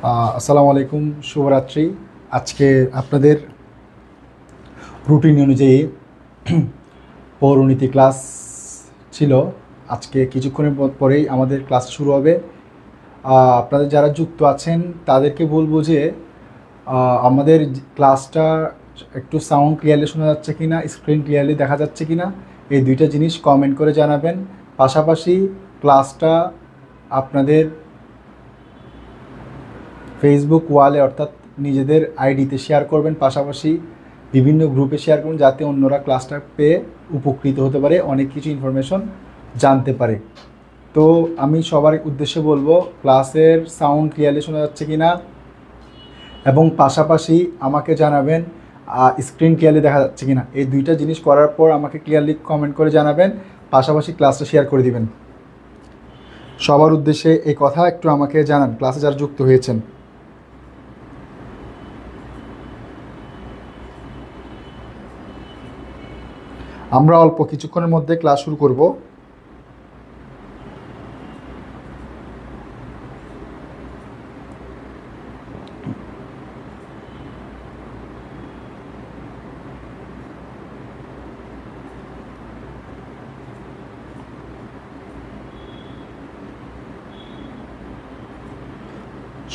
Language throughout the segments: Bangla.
আসসালামু আলাইকুম, শুভরাত্রি। আজকে আপনাদের রুটিন অনুযায়ী পৌরনীতি ক্লাস ছিল। আজকে কিছুক্ষণের পরেই আমাদের ক্লাস শুরু হবে। আপনাদের যারা যুক্ত আছেন তাদেরকে বলবো যে আমাদের ক্লাসটা একটু সাউন্ড ক্লিয়ারলি শোনা যাচ্ছে কি না, স্ক্রিন ক্লিয়ারলি দেখা যাচ্ছে কি না, এই দুইটা জিনিস কমেন্ট করে জানাবেন। পাশাপাশি ক্লাসটা আপনাদের ফেসবুক ওয়ালে অর্থাৎ নিজেদের আইডিতে শেয়ার করবেন, পাশাপাশি বিভিন্ন গ্রুপে শেয়ার করুন যাতে অন্যরা ক্লাসটা পেয়ে উপকৃত হতে পারে, অনেক কিছু ইনফরমেশন জানতে পারে। তো আমি সবার উদ্দেশ্যে বলবো ক্লাসের সাউন্ড ক্লিয়ারলি শোনা যাচ্ছে কি না, এবং পাশাপাশি আমাকে জানাবেন স্ক্রিন ক্লিয়ারলি দেখা যাচ্ছে কি না। এই দুইটা জিনিস করার পর আমাকে ক্লিয়ারলি কমেন্ট করে জানাবেন, পাশাপাশি ক্লাসটা শেয়ার করে দিবেন। সবার উদ্দেশ্যে এই কথা একটু আমাকে জানান, ক্লাসে যারা যুক্ত হয়েছেন। আমরা অল্প কিছুক্ষণের মধ্যে ক্লাস শুরু করব।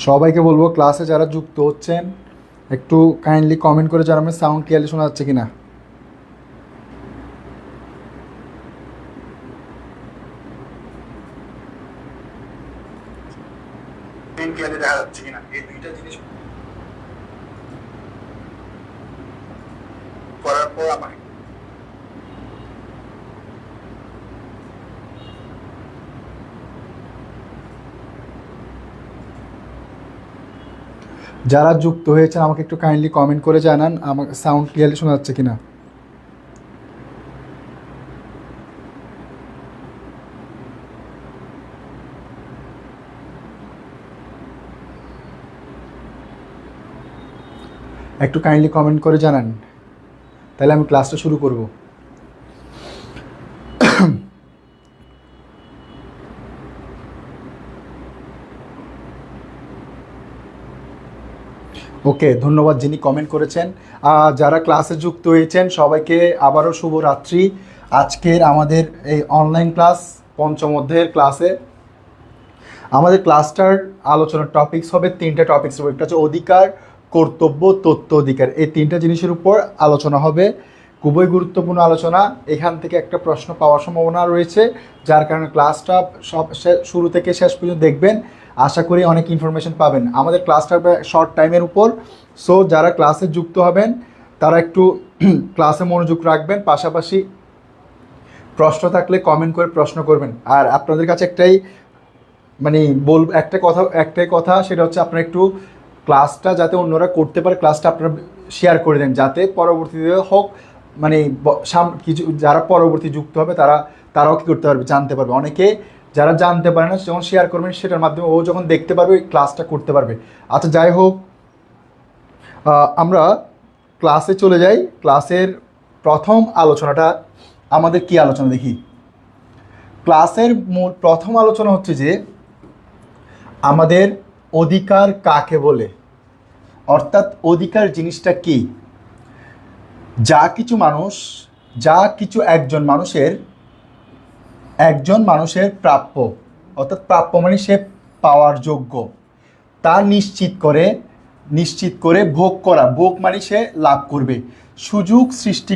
সবাইকে বলবো ক্লাসে যারা যুক্ত হচ্ছেন একটু কাইন্ডলি কমেন্ট করে জানাবেন সাউন্ড ক্লিয়ারলি শোনা যাচ্ছে কিনা। দেখা যাচ্ছে কিনা, এই দুইটা জিনিস করার পর আমাকে যারা যুক্ত হয়েছেন আমাকে একটু কাইন্ডলি কমেন্ট করে জানান আমাকে সাউন্ড ক্লিয়ারলি শোনা যাচ্ছে কিনা। একটু কাইন্ডলি কমেন্ট করে জানান, তাহলে আমি ক্লাসটা শুরু করব। ওকে, ধন্যবাদ যিনি কমেন্ট করেছেন। যারা ক্লাসে যুক্ত হয়েছেন সবাইকে আবারও শুভরাত্রি। আজকের আমাদের এই অনলাইন ক্লাস পঞ্চম অধ্যায়ের ক্লাসে আমাদের ক্লাসটার আলোচনার টপিকস হবে তিনটা টপিকস হবে। একটা হচ্ছে অধিকার, কর্তব্য, তথ্য অধিকার। এই তিনটা জিনিসের উপর আলোচনা হবে, খুবই গুরুত্বপূর্ণ আলোচনা। এখান থেকে একটা প্রশ্ন পাওয়ার সম্ভাবনা রয়েছে, যার কারণে ক্লাসটা সব শুরু থেকে শেষ পর্যন্ত দেখবেন। আশা করি অনেক ইনফরমেশন পাবেন। আমাদের ক্লাসটা শর্ট টাইমের উপর, সো যারা ক্লাসে যুক্ত হবেন তারা একটু ক্লাসে মনোযোগ রাখবেন, পাশাপাশি প্রশ্ন থাকলে কমেন্ট করে প্রশ্ন করবেন। আর আপনাদের কাছে একটাই একটাই কথা, সেটা হচ্ছে আপনারা একটু ক্লাসটা যাতে অন্যরা করতে পারে ক্লাসটা আপনারা শেয়ার করে দেন, যাতে পরবর্তীতে হোক কিছু যারা পরবর্তী যুক্ত হবে তারাও কী করতে পারবে, জানতে পারবে। অনেকে যারা জানতে পারে না যখন শেয়ার করবেন সেটার মাধ্যমে ও যখন দেখতে পারবে ওই ক্লাসটা করতে পারবে। আচ্ছা, যাই হোক, আমরা ক্লাসে চলে যাই। ক্লাসের প্রথম আলোচনাটা আমাদের কি আলোচনা দেখি। ক্লাসের মূল প্রথম আলোচনা হচ্ছে যে আমাদের অধিকার কাকে বলে, অর্থাৎ অধিকার জিনিসটা কি। যা কিছু একজন মানুষের প্রাপ্য, অর্থাৎ প্রাপ্য মানে সে পাওয়ার যোগ্য, তা নিশ্চিত করে ভোগ করা, ভোগ মানে সে লাভ করবে, সুযোগ সৃষ্টি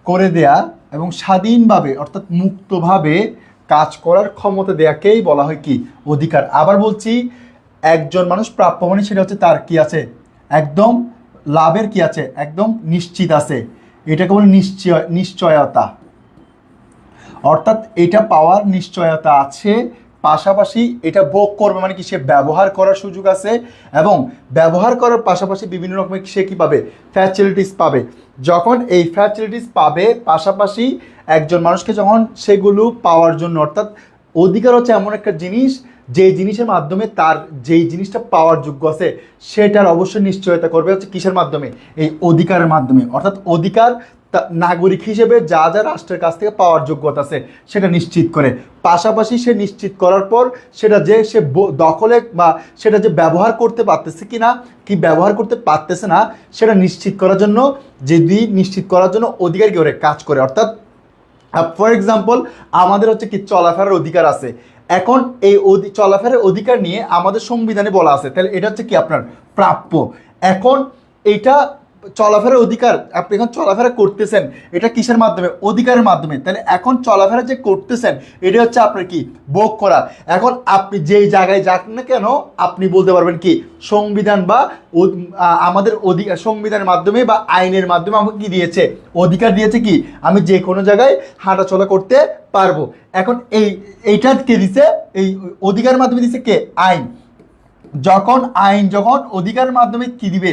করে দেয়া এবং স্বাধীনভাবে অর্থাৎ মুক্তভাবে কাজ করার ক্ষমতা দেয়াকেই বলা হয় কি, অধিকার। আবার বলছি, একজন মানুষ প্রাপ্য মানে সেটা হচ্ছে তার কি আছে, একদম লাভের কি আছে, একদম নিশ্চিত আছে, এটাকে বলে নিশ্চয়তা। অর্থাৎ এটা পাওয়ার নিশ্চয়তা আছে, পাশাপাশি এটা ভোগ করবে মানে কি সে ব্যবহার করার সুযোগ আছে, এবং ব্যবহার করার পাশাপাশি বিভিন্ন রকমের সে কী পাবে, ফ্যাসিলিটিস পাবে। যখন এই ফ্যাসিলিটিস পাবে, পাশাপাশি একজন মানুষকে যখন সেগুলো পাওয়ার জন্য, অর্থাৎ অধিকার হচ্ছে এমন একটা জিনিস যে জিনিসের মাধ্যমে তার যেই জিনিসটা পাওয়ার যোগ্য আছে সেটার অবশ্যই নিশ্চয়তা করবে হচ্ছে কিসের মাধ্যমে, এই অধিকারের মাধ্যমে। অর্থাৎ অধিকার নাগরিক হিসেবে যা যা রাষ্ট্রের কাছ থেকে পাওয়ার যোগ্যতা আছে সেটা নিশ্চিত করে। পাশাপাশি সে নিশ্চিত করার পর সেটা যে সে দখলে বা সেটা যে ব্যবহার করতে পারতেছে কি না, কি ব্যবহার করতে পারতেছে না, সেটা নিশ্চিত করার জন্য অধিকার কি করে কাজ করে। অর্থাৎ ফর এক্সাম্পল আমাদের হচ্ছে কি চলাফেরার অধিকার আছে, এখন এই চলাফেরার অধিকার নিয়ে আমাদের সংবিধানে বলা আছে, তাহলে এটা হচ্ছে কি আপনার প্রাপ্য। এখন এটা চলাফেরার অধিকার, আপনি এখন চলাফেরা করতেছেন, এটা কিসের মাধ্যমে? অধিকারের মাধ্যমে। তাহলে এখন চলাফেরা যে করতেছেন এটা হচ্ছে আপনার কি ভোগ করা। এখন আপনি যেই জায়গায় যান না কেন আপনি বলতে পারবেন কি সংবিধান বা আমাদের অধিকার, সংবিধানের মাধ্যমে বা আইনের মাধ্যমে আমাকে কি দিয়েছে? অধিকার দিয়েছে কি আমি যে কোনো জায়গায় হাঁটাচলা করতে পারবো। এখন এইটা কে দিছে? এই অধিকারের মাধ্যমে দিছে কে? আইন। যখন অধিকারের মাধ্যমে কি দিবে?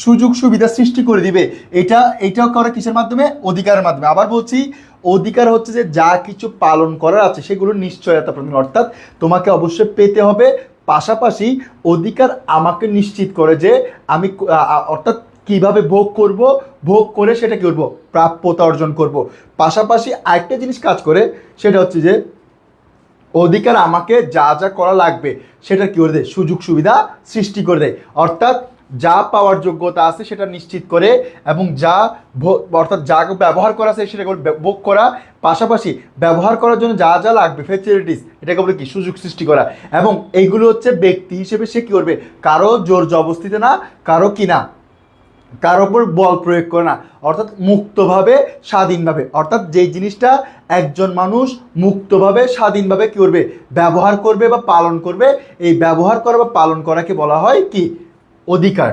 সুযোগ সুবিধা সৃষ্টি করে দিবে। এটা করে কিসের মাধ্যমে? অধিকারের মাধ্যমে। আবার বলছি, অধিকার হচ্ছে যে যা কিছু পালন করার আছে সেগুলো নিশ্চয়তা প্রদান, অর্থাৎ তোমাকে অবশ্যই পেতে হবে। পাশাপাশি অধিকার আমাকে নিশ্চিত করে যে আমি অর্থাৎ কিভাবে ভোগ করব, ভোগ করে সেটা কি করব? প্রাপ্যতা অর্জন করব। পাশাপাশি আরেকটা জিনিস কাজ করে, সেটা হচ্ছে যে অধিকার আমাকে যা যা করা লাগবে সেটা কি করে দেয়? সুযোগ সুবিধা সৃষ্টি করে দেয়। অর্থাৎ যা পাওয়ার যোগ্যতা আছে সেটা নিশ্চিত করে, এবং অর্থাৎ যা ব্যবহার করা আছে সেটা ভোগ করা, পাশাপাশি ব্যবহার করার জন্য যা যা লাগবে ফ্যাসিলিটিস, এটাকে বলে কি? সুযোগ সৃষ্টি করা। এবং এইগুলো হচ্ছে ব্যক্তি হিসেবে সে কি করবে? কারো জোর জবরদস্তিতে না, কারো উপর বল প্রয়োগ করে না, অর্থাৎ মুক্তভাবে স্বাধীনভাবে। অর্থাৎ যেই জিনিসটা একজন মানুষ মুক্তভাবে স্বাধীনভাবে কি করবে? ব্যবহার করবে বা পালন করবে, এই ব্যবহার করা বা পালন করাকে বলা হয় কি? অধিকার।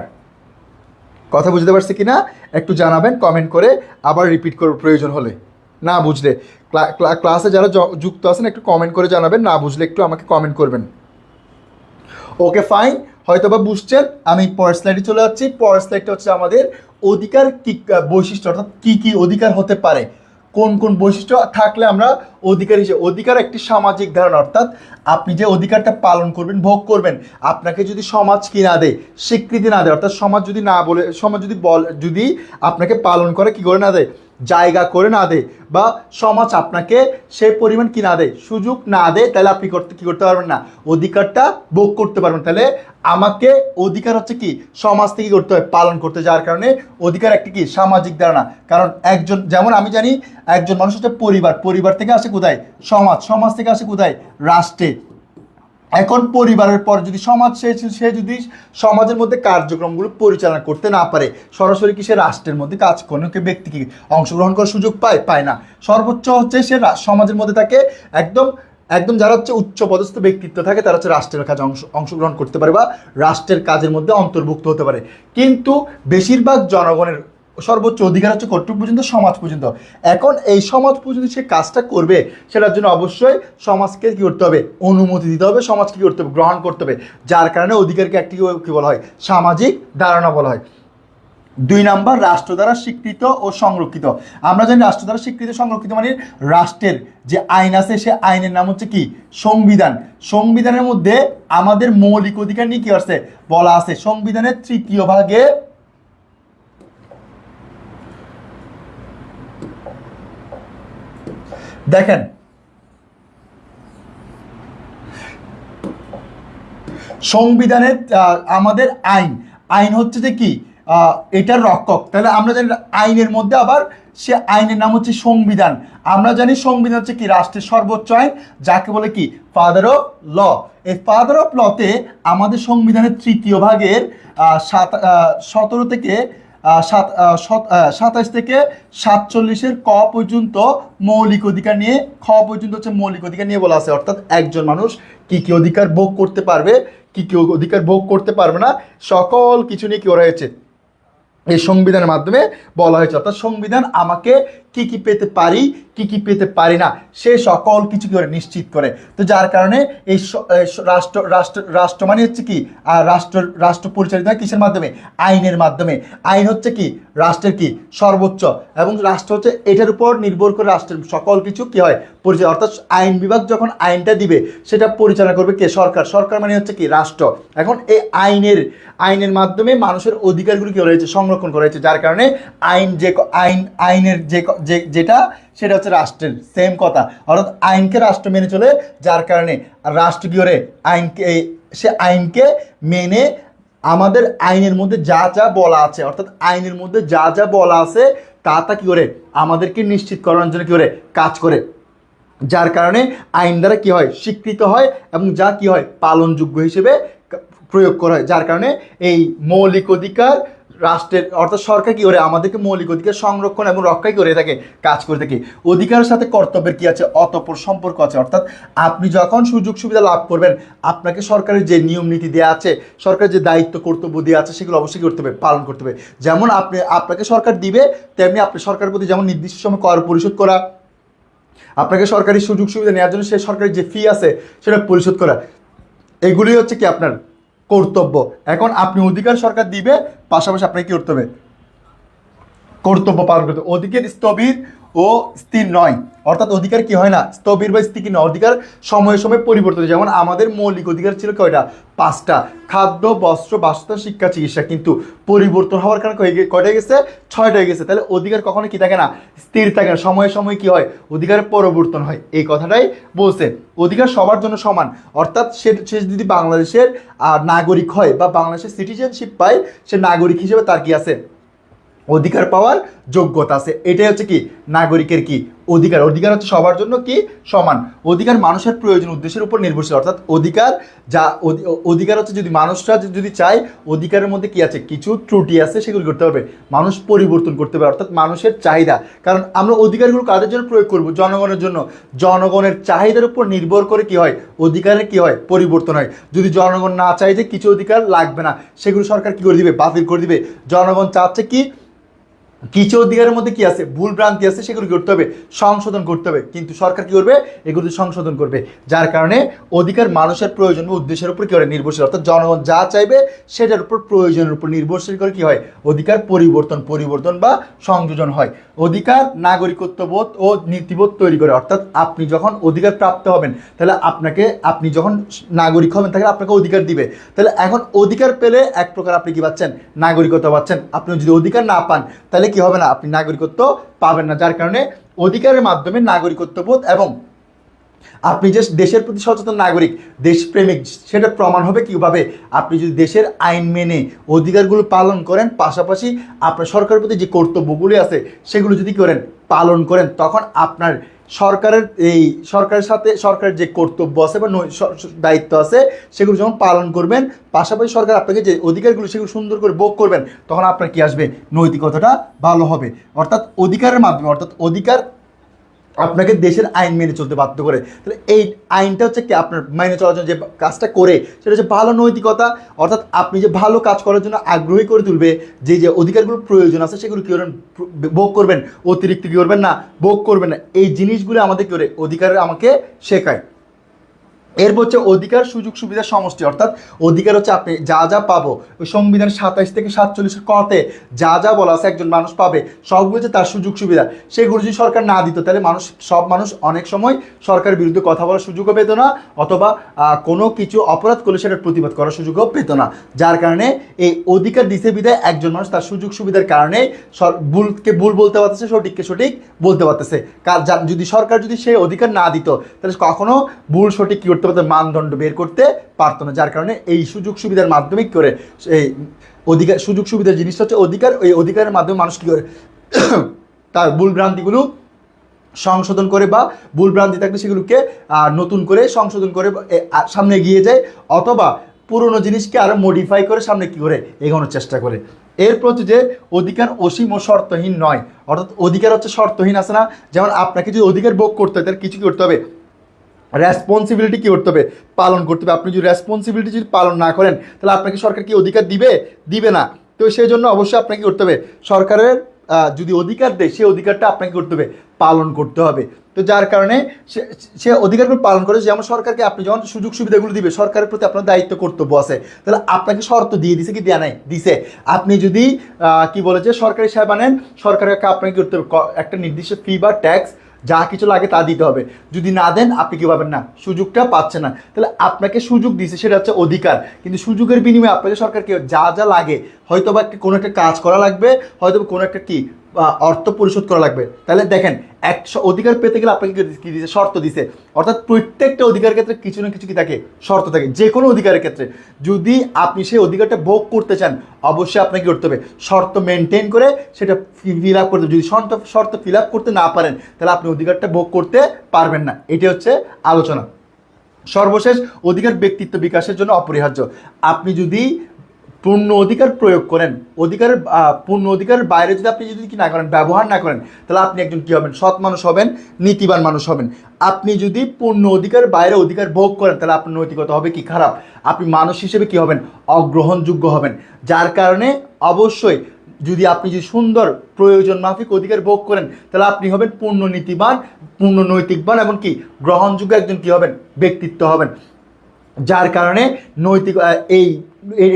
কথা বুঝতে পারছি কিনা একটু জানাবেন কমেন্ট করে, আবার রিপিট করব প্রয়োজন হলে। না বুঝলে ক্লাসে যারা যুক্ত আছেন একটু কমেন্ট করে জানাবেন, না বুঝলে একটু আমাকে কমেন্ট করবেন। ওকে ফাইন, হয়তো বা বুঝছেন। আমি পরের স্লাইডে চলে যাচ্ছি। পরের স্লাইডটা হচ্ছে আমাদের অধিকার কি বৈশিষ্ট্য, অর্থাৎ কি অধিকার হতে পারে, কোন কোন বৈশিষ্ট্য থাকলে আমরা অধিকার হিসেবে। অধিকার একটি সামাজিক ধারণা, অর্থাৎ আপনি যে অধিকারটা পালন করবেন, ভোগ করবেন, আপনাকে যদি সমাজ কি না দেয়, স্বীকৃতি না দেয়, অর্থাৎ সমাজ যদি আপনাকে পালন করে কি করে না দেয়, জায়গা করে না দেয়, বা সমাজ আপনাকে সেই পরিমাণ কি না দেয়, সুযোগ না দেয়, তাহলে আপনি কি করতে পারবেন না? অধিকারটা ভোগ করতে পারবেন। তাহলে আমাকে অধিকার হচ্ছে কি সমাজ থেকে করতে হয়, পালন করতে, যাওয়ার কারণে অধিকার একটি কি সামাজিক ধারণা। কারণ একজন, যেমন আমি জানি একজন মানুষ হচ্ছে পরিবার থেকে আসে কোথায়? সমাজ থেকে আসে কোথায়? রাষ্ট্রে। এখন পরিবারের পর যদি সমাজ, সে যদি সমাজের মধ্যে কার্যক্রমগুলো পরিচালনা করতে না পারে, সরাসরি কি সে রাষ্ট্রের মধ্যে কাজ কোনো ব্যক্তি কি অংশগ্রহণ করার সুযোগ পায় না। সর্বোচ্চ হচ্ছে সে সমাজের মধ্যে থাকে, একদম যারা হচ্ছে উচ্চ পদস্থ ব্যক্তিত্ব থাকে তারা হচ্ছে রাষ্ট্রের কাজে অংশগ্রহণ করতে পারে বা রাষ্ট্রের কাজের মধ্যে অন্তর্ভুক্ত হতে পারে। কিন্তু বেশিরভাগ জনগণের সর্বোচ্চ অধিকার হচ্ছে কতটুকু পর্যন্ত? সমাজ পর্যন্ত। এখন এই সমাজ পর্যন্ত সে কাজটা করবে, সেটার জন্য অবশ্যই সমাজকে কী করতে হবে? অনুমতি দিতে হবে, সমাজকে কী করতে হবে? গ্রহণ করতে হবে। যার কারণে অধিকারকে একটি কী বলা হয়? সামাজিক ধারণা বলা হয়। 2 নাম্বার, রাষ্ট্র দ্বারা স্বীকৃত ও সংরক্ষিত। আমরা জানি রাষ্ট্র দ্বারা স্বীকৃত সংরক্ষিত মানে রাষ্ট্রের যে আইন আছে সে আইনের নাম হচ্ছে কি? সংবিধান। সংবিধানের মধ্যে আমাদের মৌলিক অধিকার নিয়ে কি আছে বলা আছে? সংবিধানের 3য় ভাগে দেখেন, সংবিধানের আমাদের আইন হচ্ছে যে কি এটার রক্ষক। তাহলে আমরা জানি আইনের মধ্যে আবার সে আইনের নাম হচ্ছে সংবিধান। আমরা জানি সংবিধান হচ্ছে কি রাষ্ট্রের সর্বোচ্চ আইন, যাকে বলে কি ফাদার অফ ল। এই ফাদার অফ লতে আমাদের সংবিধানের 3য় ভাগের 17 থেকে 27 থেকে 47 ক পর্যন্ত মৌলিক অধিকার নিয়ে, খ পর্যন্ত হচ্ছে মৌলিক অধিকার নিয়ে বলা আছে। অর্থাৎ একজন মানুষ কি অধিকার ভোগ করতে পারবে, কি অধিকার ভোগ করতে পারবে না, সকল কিছু নিয়ে কি করা হয়েছে এই সংবিধানের মাধ্যমে বলা হয়েছে। অর্থাৎ সংবিধান আমাকে কি কি পেতে পারি, কি কি পেতে পারি না, সে সকল কিছু কি করে নিশ্চিত করে। তো যার কারণে এই রাষ্ট্র রাষ্ট্র রাষ্ট্র মানে হচ্ছে কি, রাষ্ট্র পরিচালিত হয় কিসের মাধ্যমে? আইনের মাধ্যমে। আইন হচ্ছে কি রাষ্ট্রের কি সর্বোচ্চ, এবং রাষ্ট্র হচ্ছে এটার উপর নির্ভর করে রাষ্ট্রের সকল কিছু কি হয় পরিচালনা। অর্থাৎ আইন বিভাগ যখন আইনটা দিবে সেটা পরিচালনা করবে কে? সরকার। সরকার মানে হচ্ছে কি রাষ্ট্র। এখন এই আইনের মাধ্যমে মানুষের অধিকারগুলি কি রয়েছে সংরক্ষণ করা হয়েছে, যার কারণে আইনের যেটা সেটা হচ্ছে রাষ্ট্রের সেম কথা। অর্থাৎ আইনকে রাষ্ট্র মেনে চলে, যার কারণে রাষ্ট্র কি করে আইনকে মেনে আমাদের আইনের মধ্যে যা যা বলা আছে, অর্থাৎ আইনের মধ্যে যা যা বলা আছে তা কি করে আমাদেরকে নিশ্চিত করার জন্য কি করে কাজ করে, যার কারণে আইন দ্বারা কি হয় স্বীকৃত হয় এবং যা কি হয় পালনযোগ্য হিসেবে প্রয়োগ করা হয়। যার কারণে এই মৌলিক অধিকার রাষ্ট্রের অর্থাৎ সরকার কি করে আমাদেরকে মৌলিক অধিকার সংরক্ষণ এবং রক্ষাই করে থাকে, কাজ করে থাকে। অধিকারের সাথে কর্তব্যের কি আছে? অতঃপর সম্পর্ক আছে। অর্থাৎ আপনি যখন সুযোগ সুবিধা লাভ করবেন, আপনাকে সরকারের যে নিয়ম নীতি দেওয়া আছে, সরকারের যে দায়িত্ব কর্তব্য দেওয়া আছে, সেগুলো অবশ্যই করতে হবে, পালন করতে হবে। যেমন আপনাকে সরকার দিবে, তেমনি আপনি সরকারের প্রতি যেমন নির্দিষ্ট সময় কর পরিশোধ করা, আপনাকে সরকারি সুযোগ সুবিধা নেওয়ার জন্য সে সরকারি যে ফি আছে সেটা পরিশোধ করা, এগুলি হচ্ছে কি আপনার কর্তব্য। এখন আপনি অধিকার সরকার দিবে, পাশাপাশি আপনাকে কি করতে হবে? কর্তব্য পালন করতে। অধিকার স্থবির ও স্থির নয়, অর্থাৎ অধিকার কি হয় না স্থবির বা স্থির নয়, অধিকার সময়ে সময়ে পরিবর্তন। যেমন আমাদের মৌলিক অধিকার ছিল কয়টা? 5টা, খাদ্য, বস্ত্র, বাসস্থান, শিক্ষা, চিকিৎসা, কিন্তু পরিবর্তন হওয়ার কারণে কয়টা গেছে? 6টা হয়ে গেছে। তাহলে অধিকার কখনো কি থাকে না স্থির থাকে না, সময়ে সময়ে কি হয় অধিকারের পরিবর্তন হয়, এই কথাটাই বলছে। অধিকার সবার জন্য সমান, অর্থাৎ সে যদি বাংলাদেশের নাগরিক হয় বা বাংলাদেশের সিটিজেনশিপ পায়, সে নাগরিক হিসেবে তার কি আছে অধিকার পাওয়ার যোগ্যতা আছে। এটাই হচ্ছে কি নাগরিকের কি অধিকার। অধিকার হচ্ছে সবার জন্য কি সমান। অধিকার মানুষের প্রয়োজন উদ্দেশ্যের উপর নির্ভরশীল, অর্থাৎ অধিকার হচ্ছে যদি মানুষরা যদি চায়, অধিকারের মধ্যে কি আছে কিছু ত্রুটি আছে, সেগুলো করতে হবে, মানুষ পরিবর্তন করতে হবে, অর্থাৎ মানুষের চাহিদা। কারণ আমরা অধিকারগুলো কাদের জন্য প্রয়োগ করব? জনগণের জন্য। জনগণের চাহিদার উপর নির্ভর করে কি হয় অধিকারের কি হয় পরিবর্তন হয়। যদি জনগণ না চায় যে কিছু অধিকার লাগবে না, সেগুলো সরকার কি করে দিবে? বাতিল করে দিবে। জনগণ চাচ্ছে কি কিছু অধিকারের মধ্যে কি আছে ভুল ভ্রান্তি আছে, সেগুলো করতে হবে, সংশোধন করতে হবে, কিন্তু সরকার কি করবে? এগুলো সংশোধন করবে। যার কারণে অধিকার মানুষের প্রয়োজন বা উদ্দেশ্যের উপর কি করে নির্ভরশীল, অর্থাৎ জনগণ যা চাইবে সেটার উপর প্রয়োজনের উপর নির্ভরশীল করে কি হয় অধিকার পরিবর্তন বা সংযোজন হয়। অধিকার নাগরিকত্ববোধ ও নীতিবোধ তৈরি করে, অর্থাৎ আপনি যখন অধিকার প্রাপ্ত হবেন, তাহলে আপনি যখন নাগরিক হবেন, তাহলে আপনাকে অধিকার দিবে। তাহলে এখন অধিকার পেলে এক প্রকার আপনি কি পাচ্ছেন? নাগরিকত্ব পাচ্ছেন। আপনি যদি অধিকার না পান, তাহলে কি হবে না? আপনি নাগরিকত্ব পাবেন না। যার কারণে অধিকারের মাধ্যমে নাগরিকত্ববোধ এবং আপনি যে দেশের প্রতি সচেতন নাগরিক, দেশপ্রেমিক, সেটা প্রমাণ হবে কিভাবে? আপনি যদি দেশের আইন মেনে অধিকারগুলো পালন করেন, পাশাপাশি আপনার সরকারের প্রতি যে কর্তব্যগুলি আছে সেগুলো যদি পালন করেন, তখন আপনার সরকারের সাথে সরকারের যে কর্তব্য আছে বা দায়িত্ব আছে সেগুলো যখন পালন করবেন, পাশাপাশি সরকার আপনাকে যে অধিকারগুলো সেগুলো সুন্দর করে ভোগ করবেন, তখন আপনার কি আসবে? নৈতিকতাটা ভালো হবে। অর্থাৎ অধিকারের মাধ্যমে, অর্থাৎ অধিকার আপনাকে দেশের আইন মেনে চলতে বাধ্য করে। তাহলে এই আইনটা হচ্ছে কি আপনার মেনে চলার জন্য যে কাজটা করে, সেটা হচ্ছে ভালো নৈতিকতা। অর্থাৎ আপনি যে ভালো কাজ করার জন্য আগ্রহী করে তুলবে, যে অধিকারগুলো প্রয়োজন আছে সেগুলো কী করবেন? ভোগ করবেন, অতিরিক্ত কী করবেন না, ভোগ করবেন না। এই জিনিসগুলো আমাদের কী করে অধিকারের আমাকে শেখায়। এরপর হচ্ছে অধিকার সুযোগ সুবিধার সমষ্টি, অর্থাৎ অধিকার হচ্ছে আপনি যা যা পাবো, ওই সংবিধান 27 থেকে 47 কতে যা যা বলা আছে একজন মানুষ পাবে, সবগুলো হচ্ছে তার সুযোগ সুবিধা। সেগুলো যদি সরকার না দিত, তাহলে সব মানুষ অনেক সময় সরকারের বিরুদ্ধে কথা বলার সুযোগও পেত না, অথবা কোনো কিছু অপরাধ করলে সেটার প্রতিবাদ করার সুযোগও পেত না। যার কারণে এই অধিকার দিতে বিধায় একজন মানুষ তার সুযোগ সুবিধার কারণে ভুলকে ভুল বলতে পারতেছে, সঠিককে সঠিক বলতে পারতেছে। যদি সরকার যদি সেই অধিকার না দিত, তাহলে কখনো ভুল সঠিক কি মানদণ্ড বের করতে পারতো না। যার কারণে এই সুযোগ সুবিধার মাধ্যমে করে এই অধিকার সুযোগ সুবিধার জিনিসটা হচ্ছে অধিকার। ওই অধিকারের মাধ্যমে মানুষ কি করে তার ভুল ভ্রান্তিগুলো সংশোধন করে, বা ভুল ভ্রান্তি থাকলে সেগুলোকে নতুন করে সংশোধন করে সামনে এগিয়ে যায়, অথবা পুরনো জিনিসকে আরো মডিফাই করে সামনে কি করে এগোনোর চেষ্টা করে। এরপর হচ্ছে যে অধিকার অসীম ও শর্তহীন নয়, অর্থাৎ অধিকার হচ্ছে শর্তহীন আছে না, যেমন আপনাকে যদি অধিকার ভোগ করতে হয়, তাহলে কিছু কি করতে হবে? রেসপন্সিবিলিটি কী করতে হবে? পালন করতে হবে। আপনি যদি রেসপন্সিবিলিটি যদি পালন না করেন, তাহলে আপনাকে সরকার কি অধিকার দিবে? দিবে না। তো সেই জন্য অবশ্যই আপনাকে করতে হবে সরকারের যদি অধিকার দেয়, সেই অধিকারটা আপনাকে করতে হবে, পালন করতে হবে। তো যার কারণে সে অধিকারগুলো পালন করে। যেমন সরকারকে আপনি যখন সুযোগ সুবিধাগুলো দিবে, সরকারের প্রতি আপনার দায়িত্ব কর্তব্য আছে, তাহলে আপনাকে শর্ত দিয়ে দিছে কি দেয়া নাই? দিছে। আপনি যদি কি বলে যে সরকারি সেবা নেন, সরকারকে আপনাকে করতে হবে একটা নির্দিষ্ট ফি বা ট্যাক্স যা কিছু লাগে তা দিতে হবে। যদি না দেন আপনি কি পাবেন না, সুযোগটা পাচ্ছেন না। তাহলে আপনাকে সুযোগ দিছে, সেটা হচ্ছে অধিকার, কিন্তু সুযোগের বিনিময়ে আপনাকে সরকারকে যা যা লাগে, হয়তো বা কোনো একটা কাজ করা লাগবে, হয়তো কোনো একটা কি অর্থ পরিশোধ করা লাগবে। তাহলে দেখেন, অধিকার পেতে গেলে আপনাকে কি দিছে? শর্ত দিছে। অর্থাৎ প্রত্যেকটা অধিকারের ক্ষেত্রে কিছু না কিছু কি থাকে? শর্ত থাকে, যে কোনো অধিকারের ক্ষেত্রে। যদি আপনি সেই অধিকারটা ভোগ করতে চান, অবশ্যই আপনাকে করতে হবে শর্ত মেনটেন করে সেটা ফিল আপ করতে। যদি শর্ত ফিল আপ করতে না পারেন, তাহলে আপনি অধিকারটা ভোগ করতে পারবেন না। এটি হচ্ছে আলোচনা। সর্বশেষ, অধিকার ব্যক্তিত্ব বিকাশের জন্য অপরিহার্য। আপনি যদি পূর্ণ অধিকার প্রয়োগ করেন, অধিকারের পূর্ণ অধিকারের বাইরে যদি আপনি যদি কি না করেন, ব্যবহার না করেন, তাহলে আপনি একজন কি হবেন? সৎ মানুষ হবেন, নীতিবান মানুষ হবেন। আপনি যদি পূর্ণ অধিকার বাইরে অধিকার ভোগ করেন, তাহলে আপনার নৈতিকতা হবে কি? খারাপ। আপনি মানুষ হিসেবে কি হবেন? অগ্রহণযোগ্য হবেন। যার কারণে অবশ্যই আপনি যদি সুন্দর প্রয়োজন মাফিক অধিকার ভোগ করেন, তাহলে আপনি হবেন পূর্ণ নীতিবান, পূর্ণ নৈতিকবান এবং কি গ্রহণযোগ্য একজন কি হবেন? ব্যক্তিত্ব হবেন। যার কারণে নৈতিক এই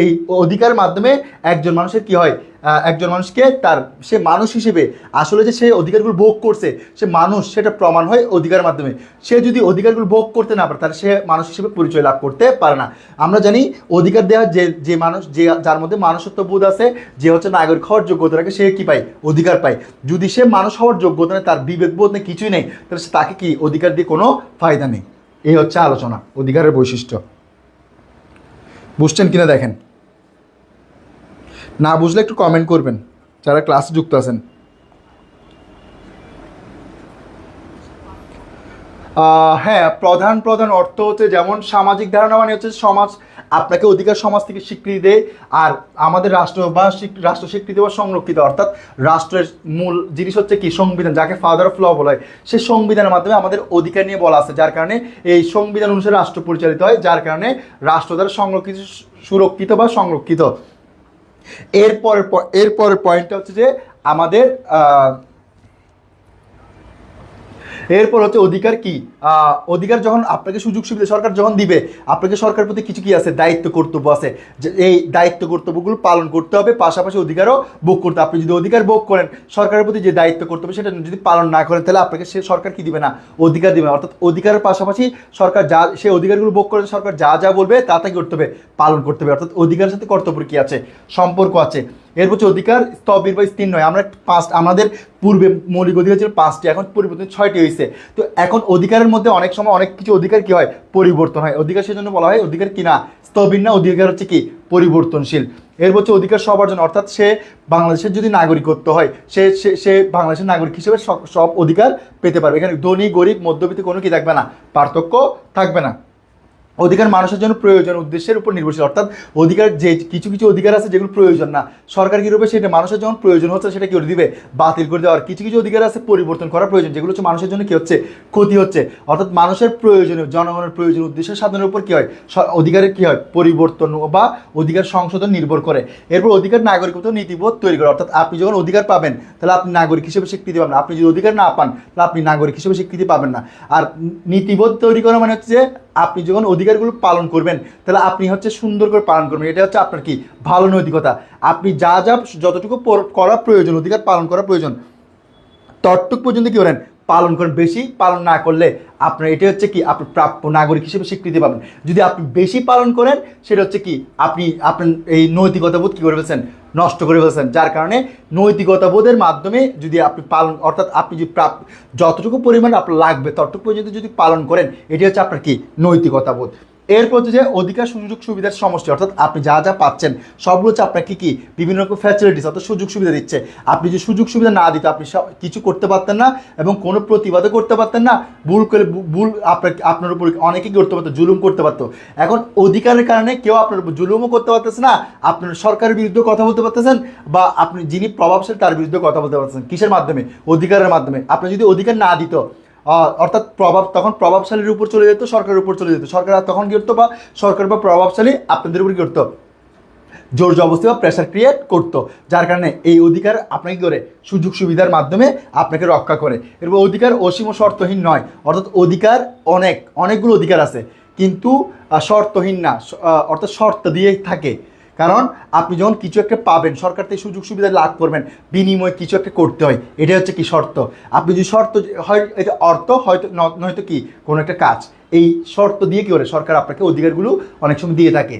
এই অধিকার মাধ্যমে একজন মানুষের কি হয়? একজন মানুষকে সে মানুষ হিসেবে আসলে যে সে অধিকারগুলো ভোগ করছে, সে মানুষ, সেটা প্রমাণ হয় অধিকার মাধ্যমে। সে যদি অধিকারগুলো ভোগ করতে না পারে, তাহলে সে মানুষ হিসেবে পরিচয় লাভ করতে পারে না। আমরা জানি অধিকার দেওয়া যে মানুষ, যার মধ্যে মানুষত্ব বোধ আছে, যে হচ্ছে নাগরিক হওয়ার যোগ্যতা রাখে, সে কি পায়? অধিকার পায়। যদি সে মানুষ হওয়ার যোগ্যতা নেই, তার বিবেক বোধ নেই, কিছুই নেই, তাহলে তাকে কি অধিকার দিয়ে কোনো ফায়দা নেই। এই হচ্ছে আলোচনা অধিকারের বৈশিষ্ট্য। বুঝছেন কিনা দেখেন? না বুঝলে একটু কমেন্ট করবেন যারা ক্লাসে যুক্ত আছেন। হ্যাঁ, প্রধান অর্থ হচ্ছে, যেমন সামাজিক ধারণা মানে হচ্ছে সমাজ আপনাকে অধিকার সমাজ থেকে স্বীকৃতি দেয়। আর আমাদের রাষ্ট্র স্বীকৃতি বা সংরক্ষিত, অর্থাৎ রাষ্ট্রের মূল জিনিস হচ্ছে কি? সংবিধান, যাকে ফাদার অফ ল বলা হয়। সেই সংবিধানের মাধ্যমে আমাদের অধিকার নিয়ে বলা আছে, যার কারণে এই সংবিধান অনুসারে রাষ্ট্র পরিচালিত হয়, যার কারণে রাষ্ট্র দ্বারা সুরক্ষিত বা সংরক্ষিত। এরপরের পয়েন্টটা হচ্ছে যে আমাদের এরপর হচ্ছে অধিকার কি? অধিকার যখন আপনাকে সুযোগ সুবিধা সরকার যখন দিবে, আপনাকে সরকারের প্রতি কিছু কি আছে? দায়িত্ব কর্তব্য আছে। যে এই দায়িত্ব কর্তব্যগুলো পালন করতে হবে, পাশাপাশি অধিকারও ভোগ করতে। আপনি যদি অধিকার ভোগ করেন, সরকারের প্রতি যে দায়িত্ব কর্তব্য সেটা যদি পালন না করেন, তাহলে আপনাকে সে সরকার কি দিবে না? অধিকার দিবে। অর্থাৎ অধিকারের পাশাপাশি সরকার সে অধিকারগুলো ভোগ করে, সরকার যা বলবে তা কি করতে হবে? পালন করতে হবে। অর্থাৎ অধিকারের সাথে কর্তব্যের কি আছে? সম্পর্ক আছে। এর হচ্ছে অধিকার স্থবির বা স্থির নয়। আমাদের পূর্বে মৌলিক অধিকার ছিল 5টি, এখন পরিবর্তন 6টি হয়েছে। তো এখন অধিকারের মধ্যে অনেক সময় অনেক কিছু অধিকার কি হয়? পরিবর্তন হয়। অধিকার সেজন্য বলা হয় অধিকার কি না? স্থবির না, অধিকার হচ্ছে কি? পরিবর্তনশীল। এর হচ্ছে অধিকার সবার জন্য, অর্থাৎ সে বাংলাদেশের যদি নাগরিকত্ব হয়, সে বাংলাদেশের নাগরিক হিসেবে সব অধিকার পেতে পারবে। এখানে ধনী গরিব মধ্যবিত্ত কোনো কি থাকবে না, পার্থক্য থাকবে না। অধিকার মানুষের জন্য প্রয়োজন উদ্দেশ্যের উপর নির্ভরশীল। অর্থাৎ অধিকার যে কিছু অধিকার আছে যেগুলো প্রয়োজন না, সরকার কী করবে? সেটা মানুষের যখন প্রয়োজন হচ্ছে সেটা কি করে দিবে? বাতিল করে দেওয়ার। কিছু অধিকার আছে পরিবর্তন করা প্রয়োজন, যেগুলো হচ্ছে মানুষের জন্য কি হচ্ছে? ক্ষতি হচ্ছে। অর্থাৎ মানুষের প্রয়োজনীয়, জনগণের প্রয়োজন উদ্দেশ্য সাধনের উপর কি হয়? অধিকারের কি হয়? পরিবর্তন বা অধিকার সংশোধন নির্ভর করে। এরপর অধিকার নাগরিকত্ব নীতিবোধ তৈরি করে। অর্থাৎ আপনি যখন অধিকার পাবেন, তাহলে আপনি নাগরিক হিসেবে স্বীকৃতি পাবেন। আপনি যদি অধিকার না পান, তাহলে আপনি নাগরিক হিসেবে স্বীকৃতি পাবেন না। আর নীতিবোধ তৈরি করা মানে হচ্ছে যে আপনি যখন অধিকারগুলো পালন করবেন, তাহলে আপনি হচ্ছে সুন্দর করে পালন করবেন। এটা হচ্ছে আপনার কি? ভালো নৈতিকতা। আপনি যতটুকু করা প্রয়োজন, অধিকার পালন করা প্রয়োজন, ততটুকু পর্যন্ত কি করেন? পালন করেন। বেশি পালন না করলে আপনার এটা হচ্ছে কি? আপনি প্রাপ্য নাগরিক হিসেবে স্বীকৃতি পাবেন। যদি আপনি বেশি পালন করেন, সেটা হচ্ছে কি? আপনার এই নৈতিকতাবোধ কী করে ফেলছেন? নষ্ট করে ফেলছেন। যার কারণে নৈতিকতাবোধের মাধ্যমে যদি আপনি পালন, অর্থাৎ আপনি যদি যতটুকু পরিমাণ আপনার লাগবে ততটুকু পর্যন্ত যদি পালন করেন, এটি হচ্ছে আপনার কি? নৈতিকতাবোধ। এরপর হচ্ছে যে অধিকার সুযোগ সুবিধার সমষ্টি, অর্থাৎ আপনি যা পাচ্ছেন সবগুলো হচ্ছে আপনাকে কি? বিভিন্ন রকম ফ্যাসিলিটিস অর্থাৎ সুযোগ সুবিধা দিচ্ছে। আপনি যে সুযোগ সুবিধা না দিতে আপনি কিছু করতে পারতেন না এবং কোনো প্রতিবাদও করতে পারতেন না। ভুল আপনার উপর অনেকেই করতে পারতো, জুলুম করতে পারতো। এখন অধিকারের কারণে কেউ আপনার উপর জুলুমও করতে পারতেছে না, আপনার সরকারের বিরুদ্ধে কথা বলতে পারতেছেন, বা আপনি যিনি প্রভাবশালী তার বিরুদ্ধে কথা বলতে পারতেছেন। কিসের মাধ্যমে? অধিকারের মাধ্যমে। আপনি যদি অধিকার না দিত, অর্থাৎ তখন প্রভাবশালীর উপর চলে যেত, সরকারের উপর চলে যেত। সরকার তখন কি করতো? বা সরকার বা প্রভাবশালী আপনাদের উপর কি করতো? জোর জবরদস্তি বা প্রেশার ক্রিয়েট করতো, যার কারণে এই অধিকার আপনাকে কী করে সুযোগ সুবিধার মাধ্যমে আপনাকে রক্ষা করে। এরপর অধিকার অসীম ও শর্তহীন নয়, অর্থাৎ অধিকার অনেকগুলো অধিকার আছে কিন্তু শর্তহীন না, অর্থাৎ শর্ত দিয়ে থাকে। কারণ আপনি যখন কিছু একটা পাবেন, সরকার থেকে সুযোগ সুবিধা লাভ করবেন, বিনিময়ে কিছু একটা করতে হয়, এটা হচ্ছে কি শর্ত। আপনি যদি শর্ত হয় এটা অর্থ, হয়তো নয়তো কি কোনো একটা কাজ, এই শর্ত দিয়ে কী করে সরকার আপনাকে অধিকারগুলো অনেক সময় দিয়ে থাকে।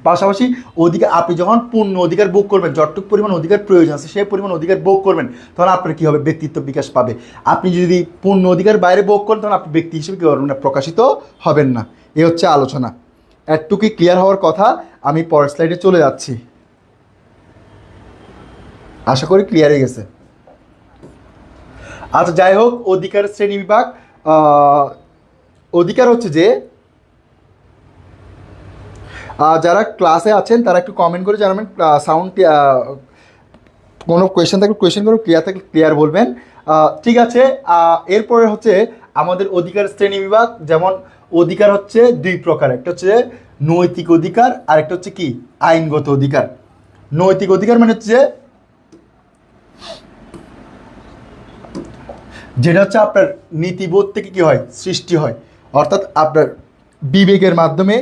পাশাপাশি অধিকার আপনি যখন পূর্ণ অধিকার ভোগ করবেন, যতটুকু পরিমাণ অধিকার প্রয়োজন আছে সেই পরিমাণ অধিকার ভোগ করবেন, তখন আপনার কী হবে ব্যক্তিত্ব বিকাশ পাবে। আপনি যদি পূর্ণ অধিকার বাইরে ভোগ করেন তখন আপনি ব্যক্তি হিসেবে কী করবেন না, প্রকাশিত হবেন না। এ হচ্ছে আলোচনা, এতটুকুই ক্লিয়ার হওয়ার কথা। আমি পরের স্লাইডে চলে যাচ্ছি, আশা করি ক্লিয়ার হয়ে গেছে। আচ্ছা যাই হোক, অধিকার শ্রেণী বিভাগ। অধিকার হচ্ছে যে যারা ক্লাসে আছেন তারা একটু কমেন্ট করে জানাবেন, সাউন্ড কোনো কোয়েশ্চেন থাকলে কোয়েশ্চেন করে, ক্লিয়ার থাকলে ক্লিয়ার বলবেন। ঠিক আছে, এরপরে হচ্ছে আমাদের অধিকার শ্রেণী বিভাগ। যেমন অধিকার হচ্ছে দুই প্রকার, একটা হচ্ছে নৈতিক অধিকার আর একটা হচ্ছে কি আইনগত অধিকার। নৈতিক অধিকার মানে হচ্ছে যেটা হচ্ছে আপনার নীতিবোধ থেকে কি হয় সৃষ্টি হয়, অর্থাৎ আপনার বিবেকের মাধ্যমে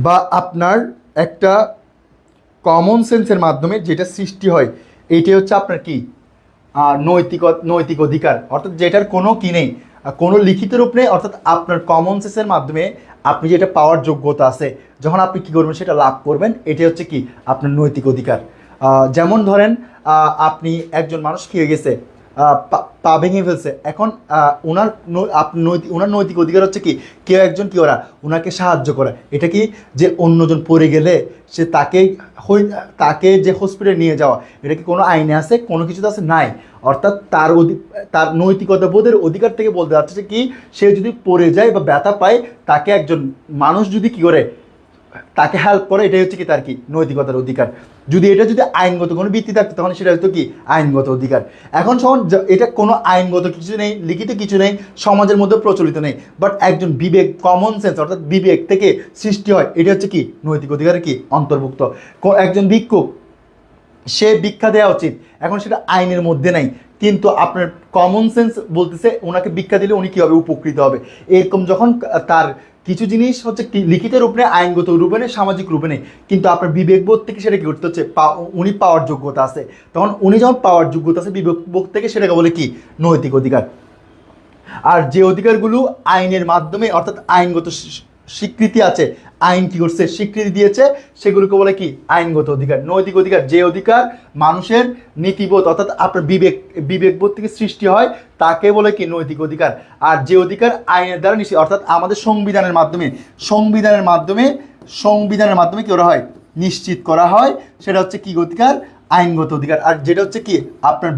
বা আপনার একটা কমন সেন্সের মাধ্যমে যেটা সৃষ্টি হয়, এইটাই হচ্ছে আপনার কি নৈতিক অধিকার। অর্থাৎ যেটার কোনো কি নেই, কোনো লিখিত রূপ নেই, অর্থাৎ আপনার কমন সেন্সের মাধ্যমে আপনি যেটা পাওয়ার যোগ্যতা আছে, যখন আপনি কী করবেন সেটা লাভ করবেন, এটাই হচ্ছে কি আপনার নৈতিক অধিকার। যেমন ধরেন আপনি একজন মানুষ খেয়ে গেছে, পা ভেঙে ফেলছে, এখন ওনার নৈতিক অধিকার হচ্ছে কি কেউ একজন কি ওরা ওনাকে সাহায্য করা। এটা কি যে অন্যজন পড়ে গেলে সে তাকে যে হসপিটালে নিয়ে যাওয়া, এটা কি কোনো আইনে আছে, কোনো কিছুতে আছে নাই। অর্থাৎ তার নৈতিকতা বোধের অধিকার থেকে বলতে যাচ্ছে যে কি সে যদি পড়ে যায় বা ব্যথা পায়, তাকে একজন মানুষ যদি কি করে তাকে হেল্প করে, এটাই হচ্ছে কি তার কি নৈতিকতার অধিকার। যদি আইনগত কোনো ভিত্তি থাকতো তখন সেটা হয়তো কি আইনগত অধিকার। এখন এটা কোনো আইনগত কিছু নেই, লিখিত কিছু নেই, সমাজের মধ্যে প্রচলিত নেই, বাট একজন বিবেক কমন সেন্স অর্থাৎ বিবেক থেকে সৃষ্টি হয়, এটা হচ্ছে কি নৈতিক অধিকারের কি অন্তর্ভুক্ত। একজন ভিক্ষুক, সে ভিক্ষা দেওয়া উচিত, এখন সেটা আইনের মধ্যে নাই, কিন্তু আপনার কমন সেন্স বলতেছে ওনাকে ভিক্ষা দিলে উনি কীভাবে উপকৃত হবে। এরকম যখন তার কিছু জিনিস হচ্ছে লিখিত রূপ নেই, আইনগত রূপে নেই, সামাজিক রূপে নেই, কিন্তু আপনার বিবেকবোধ থেকে সেটা কী করতে হচ্ছে, উনি পাওয়ার যোগ্যতা আছে, তখন উনি যখন পাওয়ার যোগ্যতা আছে বিবেকবোধ থেকে, সেটাকে বলে কি নৈতিক অধিকার। আর যে অধিকারগুলো আইনের মাধ্যমে অর্থাৎ আইনগত স্বীকৃতি আছে, আইন কি করছে স্বীকৃতি দিয়েছে, সেগুলোকে বলে কি আইনগত অধিকার। নৈতিক অধিকার যে অধিকার মানুষের নীতিবোধ অর্থাৎ আপনার বিবেকবোধ থেকে সৃষ্টি হয়, তাকে বলে কি নৈতিক অধিকার। আর যে অধিকার আইনের দ্বারা নিশ্চিত অর্থাৎ আমাদের সংবিধানের মাধ্যমে কি করা হয় নিশ্চিত করা হয়, সেটা হচ্ছে কি অধিকার আইনগত অধিকার। আর যেটা হচ্ছে কি আপনার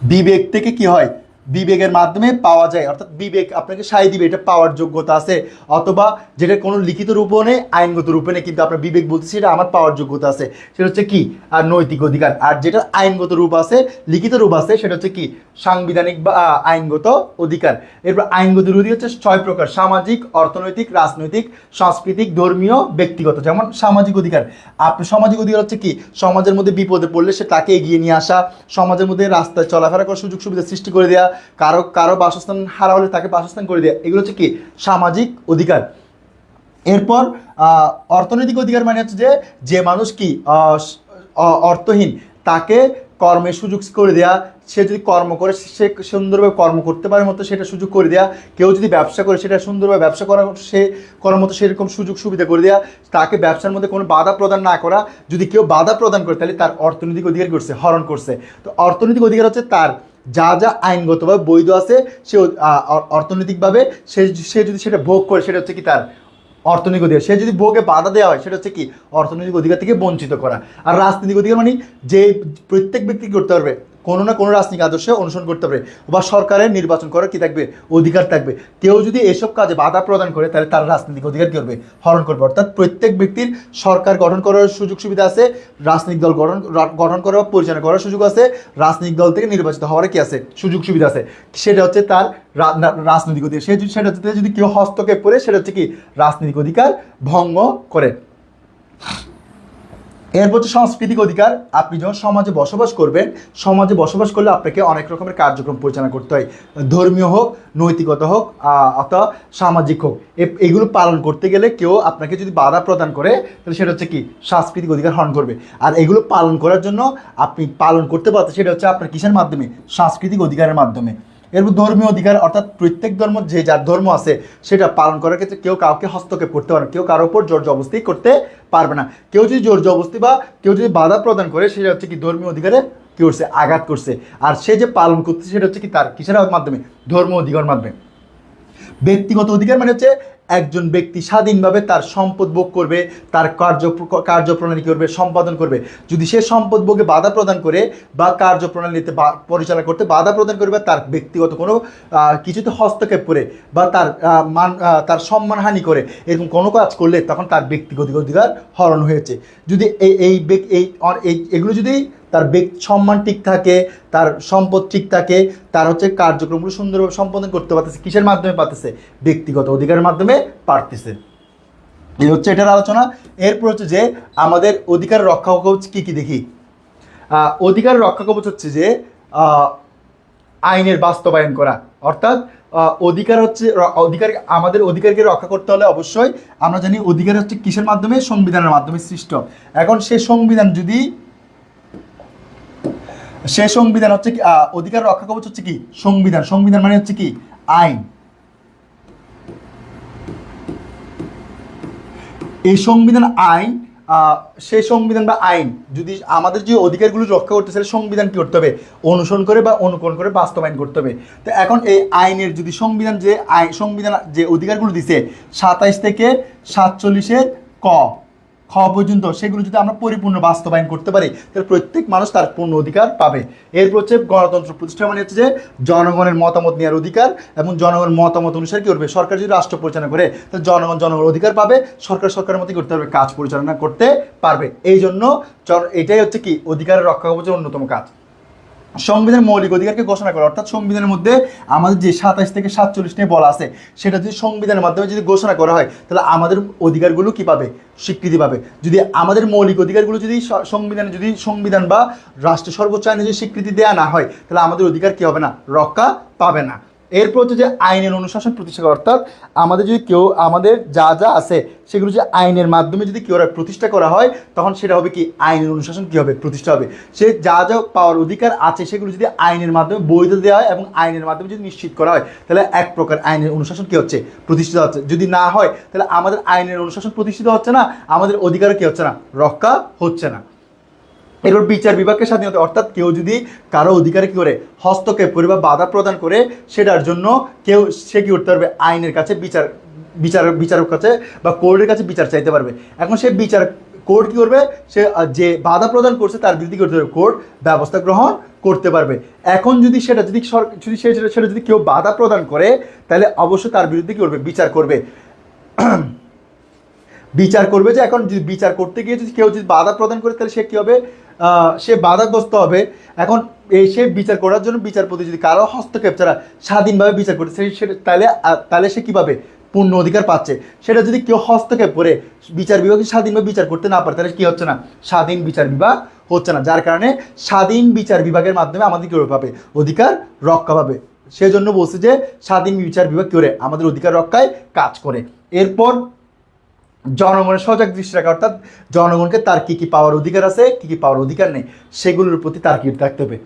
বিবেক থেকে কি হয়, বিবেকের মাধ্যমে পাওয়া যায়, অর্থাৎ বিবেক আপনাকে সায় দিবে এটা পাওয়ার যোগ্যতা আছে, অথবা যেটা কোনো লিখিত রূপও নেই, আইনগত রূপে নেই, কিন্তু আপনার বিবেক বলতেছে সেটা আমার পাওয়ার যোগ্যতা আছে, সেটা হচ্ছে কি আর নৈতিক অধিকার। আর যেটা আইনগত রূপ আছে, লিখিত রূপ আছে, সেটা হচ্ছে কি সাংবিধানিক বা আইনগত অধিকার। এরপর আইনগত অধিকার হচ্ছে 6 প্রকার: সামাজিক, অর্থনৈতিক, রাজনৈতিক, সাংস্কৃতিক, ধর্মীয়, ব্যক্তিগত। যেমন সামাজিক অধিকার, আপনার সামাজিক অধিকার হচ্ছে কি সমাজের মধ্যে বিপদে পড়লে সে তাকে এগিয়ে নিয়ে আসা, সমাজের মধ্যে রাস্তায় চলাফেরা করার সুযোগ সুবিধা সৃষ্টি করে দেওয়া, কারো বাসস্থান হারা হলে তাকে বাসস্থান করে দেওয়া, এগুলো হচ্ছে কি সামাজিক অধিকার। এরপর অর্থনৈতিক অধিকার মানে হচ্ছে যে মানুষ কি অর্থহীন, তাকে কর্মের সুযোগ করে দেওয়া, সে যদি কর্ম করে সে সুন্দরভাবে কর্ম করতে পারে মতো সেটা সুযোগ করে দেওয়া, কেউ যদি ব্যবসা করে সেটা সুন্দরভাবে ব্যবসা করার মতো সেরকম সুযোগ সুবিধা করে দেওয়া, তাকে ব্যবসার মধ্যে কোনো বাধা প্রদান না করা। যদি কেউ বাধা প্রদান করে তাহলে তার অর্থনৈতিক অধিকার করছে, হরণ করছে। তো অর্থনৈতিক অধিকার হচ্ছে তার যা আইনগতভাবে বৈধ আছে, সে অর্থনৈতিকভাবে সে যদি সেটা ভোগ করে, সেটা হচ্ছে কি তার অর্থনৈতিক অধিকার। সে যদি ভোগে বাধা দেওয়া হয়, সেটা হচ্ছে কি অর্থনৈতিক অধিকার থেকে বঞ্চিত করা। আর রাজনৈতিক অধিকার মানে যে প্রত্যেক ব্যক্তি করতে পারবে, কোনো না কোনো রাজনৈতিক আদর্শে অনুসরণ করতে পারে বা সরকারের নির্বাচন করার কি থাকবে অধিকার থাকবে। কেউ যদি এসব কাজে বাধা প্রদান করে তাহলে তার রাজনৈতিক অধিকার কী করবে হরণ করবে। অর্থাৎ প্রত্যেক ব্যক্তির সরকার গঠন করার সুযোগ সুবিধা আছে, রাজনৈতিক দল গঠন করা বা পরিচালনা করার সুযোগ আছে, রাজনৈতিক দল থেকে নির্বাচিত হওয়ার কি আছে সুযোগ সুবিধা আছে। সেটা হচ্ছে তার রাজনৈতিক অধিকার। সেটা হচ্ছে যদি কেউ হস্তক্ষেপ করে সেটা হচ্ছে কি রাজনৈতিক অধিকার ভঙ্গ করে। এরপর হচ্ছে সাংস্কৃতিক অধিকার। আপনি যখন সমাজে বসবাস করবেন, সমাজে বসবাস করলে আপনাকে অনেক রকমের কার্যক্রম পরিচালনা করতে হয়, ধর্মীয় হোক, নৈতিকতা হোক, অথবা সামাজিক হোক। এগুলো পালন করতে গেলে কেউ আপনাকে যদি বাধা প্রদান করে তাহলে সেটা হচ্ছে কি সাংস্কৃতিক অধিকার হরণ করবে। আর এগুলো পালন করার জন্য আপনি পালন করতে পারতেন সেটা হচ্ছে আপনার কিসের মাধ্যমে সাংস্কৃতিক অধিকারের মাধ্যমে। এরপর ধর্মীয় অধিকার, অর্থাৎ প্রত্যেক ধর্ম যে যার ধর্ম আছে সেটা পালন করার ক্ষেত্রে কেউ কাউকে হস্তক্ষেপ করতে পারে না, কেউ কারোর উপর জোর জবরদস্তি করতে পারবে না। কেউ যদি জোর জবরদস্তি বা কেউ যদি বাধা প্রদান করে সেটা হচ্ছে কি ধর্মীয় অধিকারে কী করছে আঘাত করছে। আর সে যে পালন করছে সেটা হচ্ছে কি তার কিসের মাধ্যমে ধর্ম অধিকার মাধ্যমে। ব্যক্তিগত অধিকার মানে হচ্ছে একজন ব্যক্তি স্বাধীনভাবে তার সম্পদ ভোগ করবে, তার কার্যপ্রণালী করবে, সম্পাদন করবে। যদি সে সম্পদ ভোগে বাধা প্রদান করে বা কার্যপ্রণালীতে পরিচালনা করতে বাধা প্রদান করবে, তার ব্যক্তিগত কোনো কিছুতে হস্তক্ষেপ করে বা তার সম্মানহানি করে এরকম কোনো কাজ করলে তখন তার ব্যক্তিগত অধিকার হরণ হয়েছে। যদি এগুলো যদি তার সম্মান ঠিক থাকে, তার সম্পদ ঠিক থাকে, তার হচ্ছে কার্যক্রমগুলো সুন্দরভাবে সম্পাদন করতে পারতেছে, কিসের মাধ্যমে পারতেছে ব্যক্তিগত অধিকারের মাধ্যমে পারতেছে। এই হচ্ছে এটার আলোচনা। এরপর হচ্ছে যে আমাদের অধিকার রক্ষা কবচ কী কী দেখি। অধিকার রক্ষা কবচ হচ্ছে যে আইনের বাস্তবায়ন করা। অর্থাৎ অধিকার হচ্ছে আমাদের অধিকারকে রক্ষা করতে হলে অবশ্যই আমরা জানি অধিকার হচ্ছে কিসের মাধ্যমে সংবিধানের মাধ্যমে সৃষ্ট। এখন সে সংবিধান হচ্ছে কি অধিকার রক্ষা কবচ হচ্ছে কি সংবিধান মানে হচ্ছে কি আইন। এই সংবিধান আইন, সেই সংবিধান বা আইন যদি আমাদের যে অধিকারগুলো রক্ষা করতে চাই সংবিধান কি করতে হবে অনুসরণ করে বা অনুকরণ করে বাস্তবায়ন করতে হবে। তো এখন এই আইনের যদি সংবিধান যে অধিকারগুলো দিছে 27 থেকে 47 ক পর্যন্ত সেগুলো যদি আমরা পরিপূর্ণ বাস্তবায়ন করতে পারি তাহলে প্রত্যেক মানুষ তার পূর্ণ অধিকার পাবে। এরপর হচ্ছে গণতন্ত্র প্রতিষ্ঠা মানে হচ্ছে যে জনগণের মতামত নেওয়ার অধিকার এবং জনগণের মতামত অনুসারে কী করবে সরকার যদি রাষ্ট্র পরিচালনা করে তাহলে জনগণের অধিকার পাবে, সরকারের মতোই করতে পারবে, কাজ পরিচালনা করতে পারবে। এই জন্য এটাই হচ্ছে কি অধিকারের রক্ষা কবচের অন্যতম কাজ। সংবিধানের মৌলিক অধিকারকে ঘোষণা করা, অর্থাৎ সংবিধানের মধ্যে আমাদের যে 27 থেকে 47 নিয়ে বলা আছে সেটা যদি সংবিধানের মাধ্যমে যদি ঘোষণা করা হয় তাহলে আমাদের অধিকারগুলো কি পাবে স্বীকৃতি পাবে। যদি আমাদের মৌলিক অধিকারগুলো যদি সংবিধান বা রাষ্ট্রের সর্বোচ্চ আইনে যদি স্বীকৃতি দেওয়া না হয় তাহলে আমাদের অধিকার কি হবে না রক্ষা পাবে না। এরপর হচ্ছে যে আইনের অনুশাসন প্রতিষ্ঠা করা, অর্থাৎ আমাদের যদি আমাদের যা আছে সেগুলো যে আইনের মাধ্যমে যদি কেউ প্রতিষ্ঠা করা হয় তখন সেটা হবে কি আইনের অনুশাসন কি হবে প্রতিষ্ঠা হবে। সে যা পাওয়ার অধিকার আছে সেগুলো যদি আইনের মাধ্যমে বৈধ দেওয়া হয় এবং আইনের মাধ্যমে যদি নিশ্চিত করা হয় তাহলে এক প্রকার আইনের অনুশাসন কি হচ্ছে প্রতিষ্ঠিত হচ্ছে। যদি না হয় তাহলে আমাদের আইনের অনুশাসন প্রতিষ্ঠিত হচ্ছে না, আমাদের অধিকারও কি হচ্ছে না রক্ষা হচ্ছে না। এরপর বিচার বিভাগের স্বাধীনতা, অর্থাৎ কেউ যদি কারো অধিকারে কি করে হস্তক্ষেপ করে বা বাধা প্রদান করে সেটার জন্য সে কি করতে পারবে আইনের কাছে বিচারক কাছে বা কোর্টের কাছে বিচার চাইতে পারবে। এখন সে কোর্ট কি করবে সে যে বাধা প্রদান করছে তার বিরুদ্ধে করতে পারবে, কোর্ট ব্যবস্থা গ্রহণ করতে পারবে। এখন যদি সেটা যদি কেউ বাধা প্রদান করে তাহলে অবশ্যই তার বিরুদ্ধে কি করবে বিচার করবে যে এখন যদি বিচার করতে গিয়ে যদি কেউ যদি বাধা প্রদান করে তাহলে সে কী হবে সে বাধাগ্রস্ত হবে। এখন সে বিচার করার জন্য বিচারপতি যদি কারো হস্তক্ষেপ ছাড়া স্বাধীনভাবে বিচার করতে তাহলে সে কীভাবে পূর্ণ অধিকার পাচ্ছে। সেটা যদি কেউ হস্তক্ষেপ করে বিচার বিভাগে স্বাধীনভাবে বিচার করতে না পারে তাহলে কী হচ্ছে না স্বাধীন বিচার বিভাগ হচ্ছে না, যার কারণে স্বাধীন বিচার বিভাগের মাধ্যমে আমাদের কী পাবে অধিকার রক্ষা পাবে। সেজন্য বলছে যে স্বাধীন বিচার বিভাগ কী করে আমাদের অধিকার রক্ষায় কাজ করে। এরপর জনগণের সজাগ দৃষ্টি রাখা, অর্থাৎ জনগণকে তার কী কী পাওয়ার অধিকার আছে কী কী পাওয়ার অধিকার নেই সেগুলোর প্রতি তার কী থাকতে হবে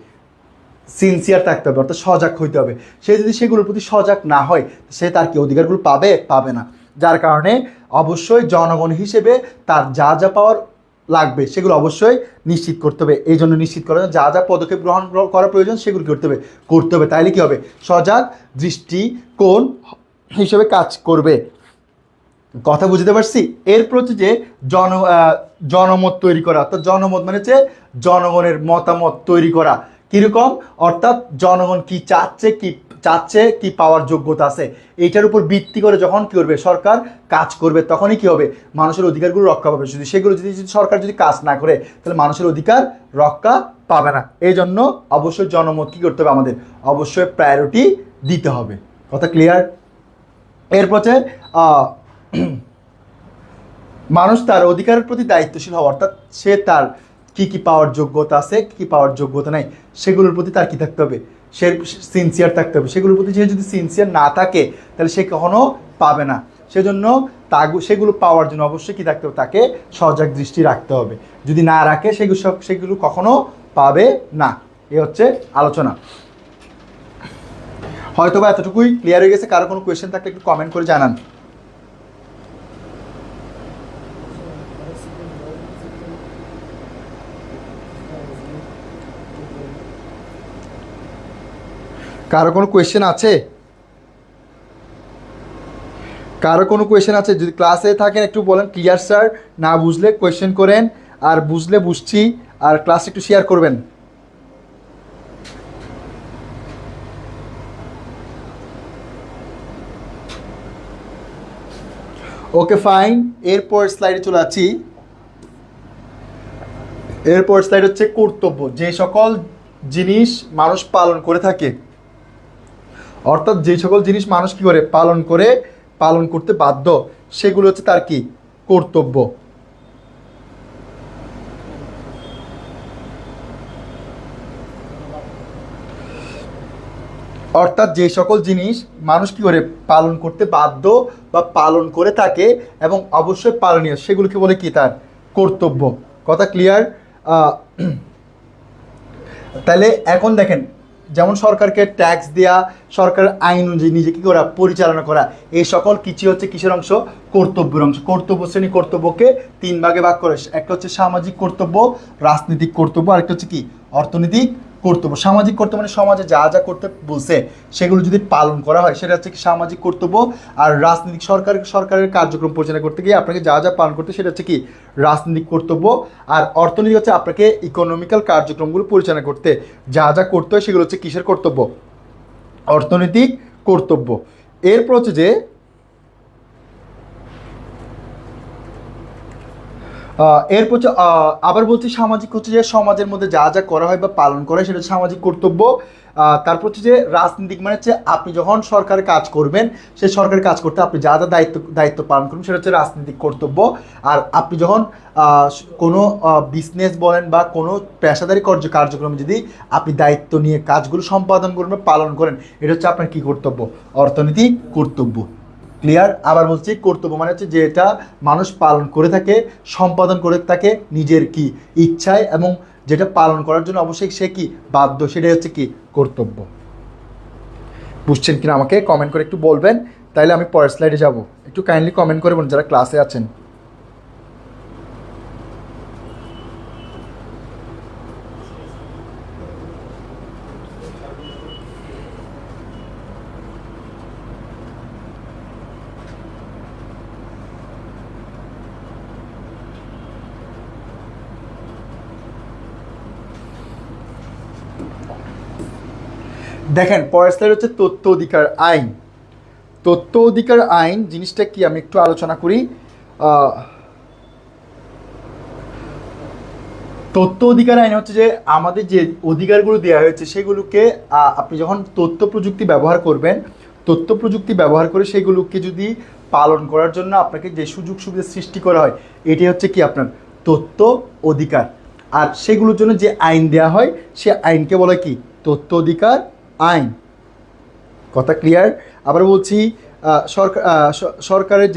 সিনসিয়ার থাকতে হবে, অর্থাৎ সজাগ হইতে হবে। সে যদি সেগুলোর প্রতি সজাগ না হয় সে তার কি অধিকারগুলো পাবে না, যার কারণে অবশ্যই জনগণ হিসেবে তার যা পাওয়ার লাগবে সেগুলো অবশ্যই নিশ্চিত করতে হবে। এই জন্য নিশ্চিত করার জন্য যা পদক্ষেপ গ্রহণ করা প্রয়োজন সেগুলো করতে হবে তাইলে কী হবে সজাগ দৃষ্টিকোণ হিসেবে কাজ করবে। কথা বুঝতে পারছি। এরপর হচ্ছে যে জনমত তৈরি করা, অর্থাৎ জনমত মানে হচ্ছে জনগণের মতামত তৈরি করা। কীরকম? অর্থাৎ জনগণ কি চাচ্ছে, কি পাওয়ার যোগ্যতা আছে, এইটার উপর ভিত্তি করে যখন কী করবে সরকার কাজ করবে, তখনই কী হবে মানুষের অধিকারগুলো রক্ষা পাবে। যদি সরকার যদি কাজ না করে তাহলে মানুষের অধিকার রক্ষা পাবে না। এই জন্য অবশ্যই জনমত কী করতে হবে, আমাদের অবশ্যই প্রায়োরিটি দিতে হবে। কথা ক্লিয়ার? এরপর মানুষ তার অধিকারের প্রতি দায়িত্বশীল হওয়া, অর্থাৎ সে তার কি পাওয়ার যোগ্যতা আছে, কি পাওয়ার যোগ্যতা নাই, সেগুলোর প্রতি তার কী থাকতে হবে, সে সিনসিয়ার থাকতে হবে। সেগুলোর প্রতি সে যদি সিনসিয়ার না থাকে তাহলে সে কখনো পাবে না। সেজন্য সেগুলো পাওয়ার জন্য অবশ্যই কী থাকতে হবে, তাকে সজাগ দৃষ্টি রাখতে হবে। যদি না রাখে সেগুলো কখনো পাবে না। এ হচ্ছে আলোচনা। হয়তো বা এতটুকুই ক্লিয়ার হয়ে গেছে। কারো কোনো কোয়েশ্চেন থাকলে একটু কমেন্ট করে জানান। কারো কোনো কোয়েশ্চেন আছে? যদি ক্লাসে থাকেন একটু বলেন ক্লিয়ার স্যার, না বুঝলে কোয়েশ্চেন করেন, আর বুঝলে বুঝছি, আর ক্লাস একটু শেয়ার করবেন। ওকে ফাইন, এরপর স্লাইডে চলে যাচ্ছি। এরপর স্লাইড হচ্ছে কর্তব্য। যে সকল জিনিস মানুষ পালন করে থাকে, অর্থাৎ যে সকল জিনিস মানুষ কী করে পালন করতে বাধ্য, সেগুলো হচ্ছে তার কি কর্তব্য। অর্থাৎ যে সকল জিনিস মানুষ কী করে পালন করতে বাধ্য বা পালন করে থাকে এবং অবশ্যই পালনীয়, সেগুলোকে বলে কি তার কর্তব্য। কথা ক্লিয়ার? তাহলে এখন দেখেন, যেমন সরকারকে ট্যাক্স দেওয়া, সরকারের আইন অনুযায়ী নিজে কী করা পরিচালনা করা, এই সকল কিছু হচ্ছে কিসের অংশ? কর্তব্যের অংশ। কর্তব্য শ্রেণী কর্তব্যকে 3 ভাগে ভাগ করে। একটা হচ্ছে সামাজিক কর্তব্য, রাজনৈতিক কর্তব্য, আরেকটা হচ্ছে কি অর্থনৈতিক কর্তব্য। সামাজিক কর্তব্য মানে সমাজে যা যা করতে বলছে সেগুলো যদি পালন করা হয় সেটা হচ্ছে কি সামাজিক কর্তব্য। আর রাজনৈতিক সরকারের কার্যক্রম পরিচালনা করতে গিয়ে আপনাকে যা যা পালন করতে সেটা হচ্ছে কি রাজনৈতিক কর্তব্য। আর অর্থনীতি হচ্ছে আপনাকে ইকোনমিক্যাল কার্যক্রমগুলো পরিচালনা করতে যা যা করতে হয় সেগুলো হচ্ছে কিসের কর্তব্য? অর্থনৈতিক কর্তব্য। এরপর হচ্ছে যে এরপর হচ্ছে আবার বলছি সামাজিক হচ্ছে যে সমাজের মধ্যে যা যা করা হয় বা পালন করা হয় সেটা হচ্ছে সামাজিক কর্তব্য। তারপর হচ্ছে যে রাজনীতিক মানে হচ্ছে আপনি যখন সরকারের কাজ করবেন, সেই সরকারের কাজ করতে আপনি যা যা দায়িত্ব পালন করবেন সেটা হচ্ছে রাজনৈতিক কর্তব্য। আর আপনি যখন কোনো বিজনেস বলেন বা কোনো পেশাদারি কার্যক্রমে যদি আপনি দায়িত্ব নিয়ে কাজগুলো সম্পাদন করবেন বা পালন করেন, এটা হচ্ছে আপনার কী কর্তব্য? অর্থনৈতিক কর্তব্য। ক্লিয়ার? আবার বলছি কর্তব্য মানে হচ্ছে যেটা মানুষ পালন করে থাকে, সম্পাদন করে থাকে নিজের কি ইচ্ছায়, এবং যেটা পালন করার জন্য অবশ্যই সে কি বাধ্য, সেটাই হচ্ছে কি কর্তব্য। বুঝছেন কিনা আমাকে কমেন্ট করে একটু বলবেন, তাইলে আমি পরের স্লাইডে যাব। একটু কাইন্ডলি কমেন্ট করে বলুন যারা ক্লাসে আছেন। দেখেন পরের স্লাইড হচ্ছে তথ্য অধিকার আইন। তথ্য অধিকার আইন জিনিসটা কি আমি একটু আলোচনা করি। তথ্য অধিকার আইন হচ্ছে যে আমাদের যে অধিকারগুলো দেওয়া হয়েছে সেগুলোকে আপনি যখন তথ্য প্রযুক্তি ব্যবহার করবেন, তথ্য প্রযুক্তি ব্যবহার করে সেগুলোকে যদি পালন করার জন্য আপনাকে যে সুযোগ সুবিধা সৃষ্টি করা হয়, এটি হচ্ছে কি আপনার তথ্য অধিকার। আর সেগুলোর জন্য যে আইন দেওয়া হয় সে আইনকে বলে কি তথ্য অধিকার আইন। কথা ক্লিয়ার? আবার বলছি সরকারের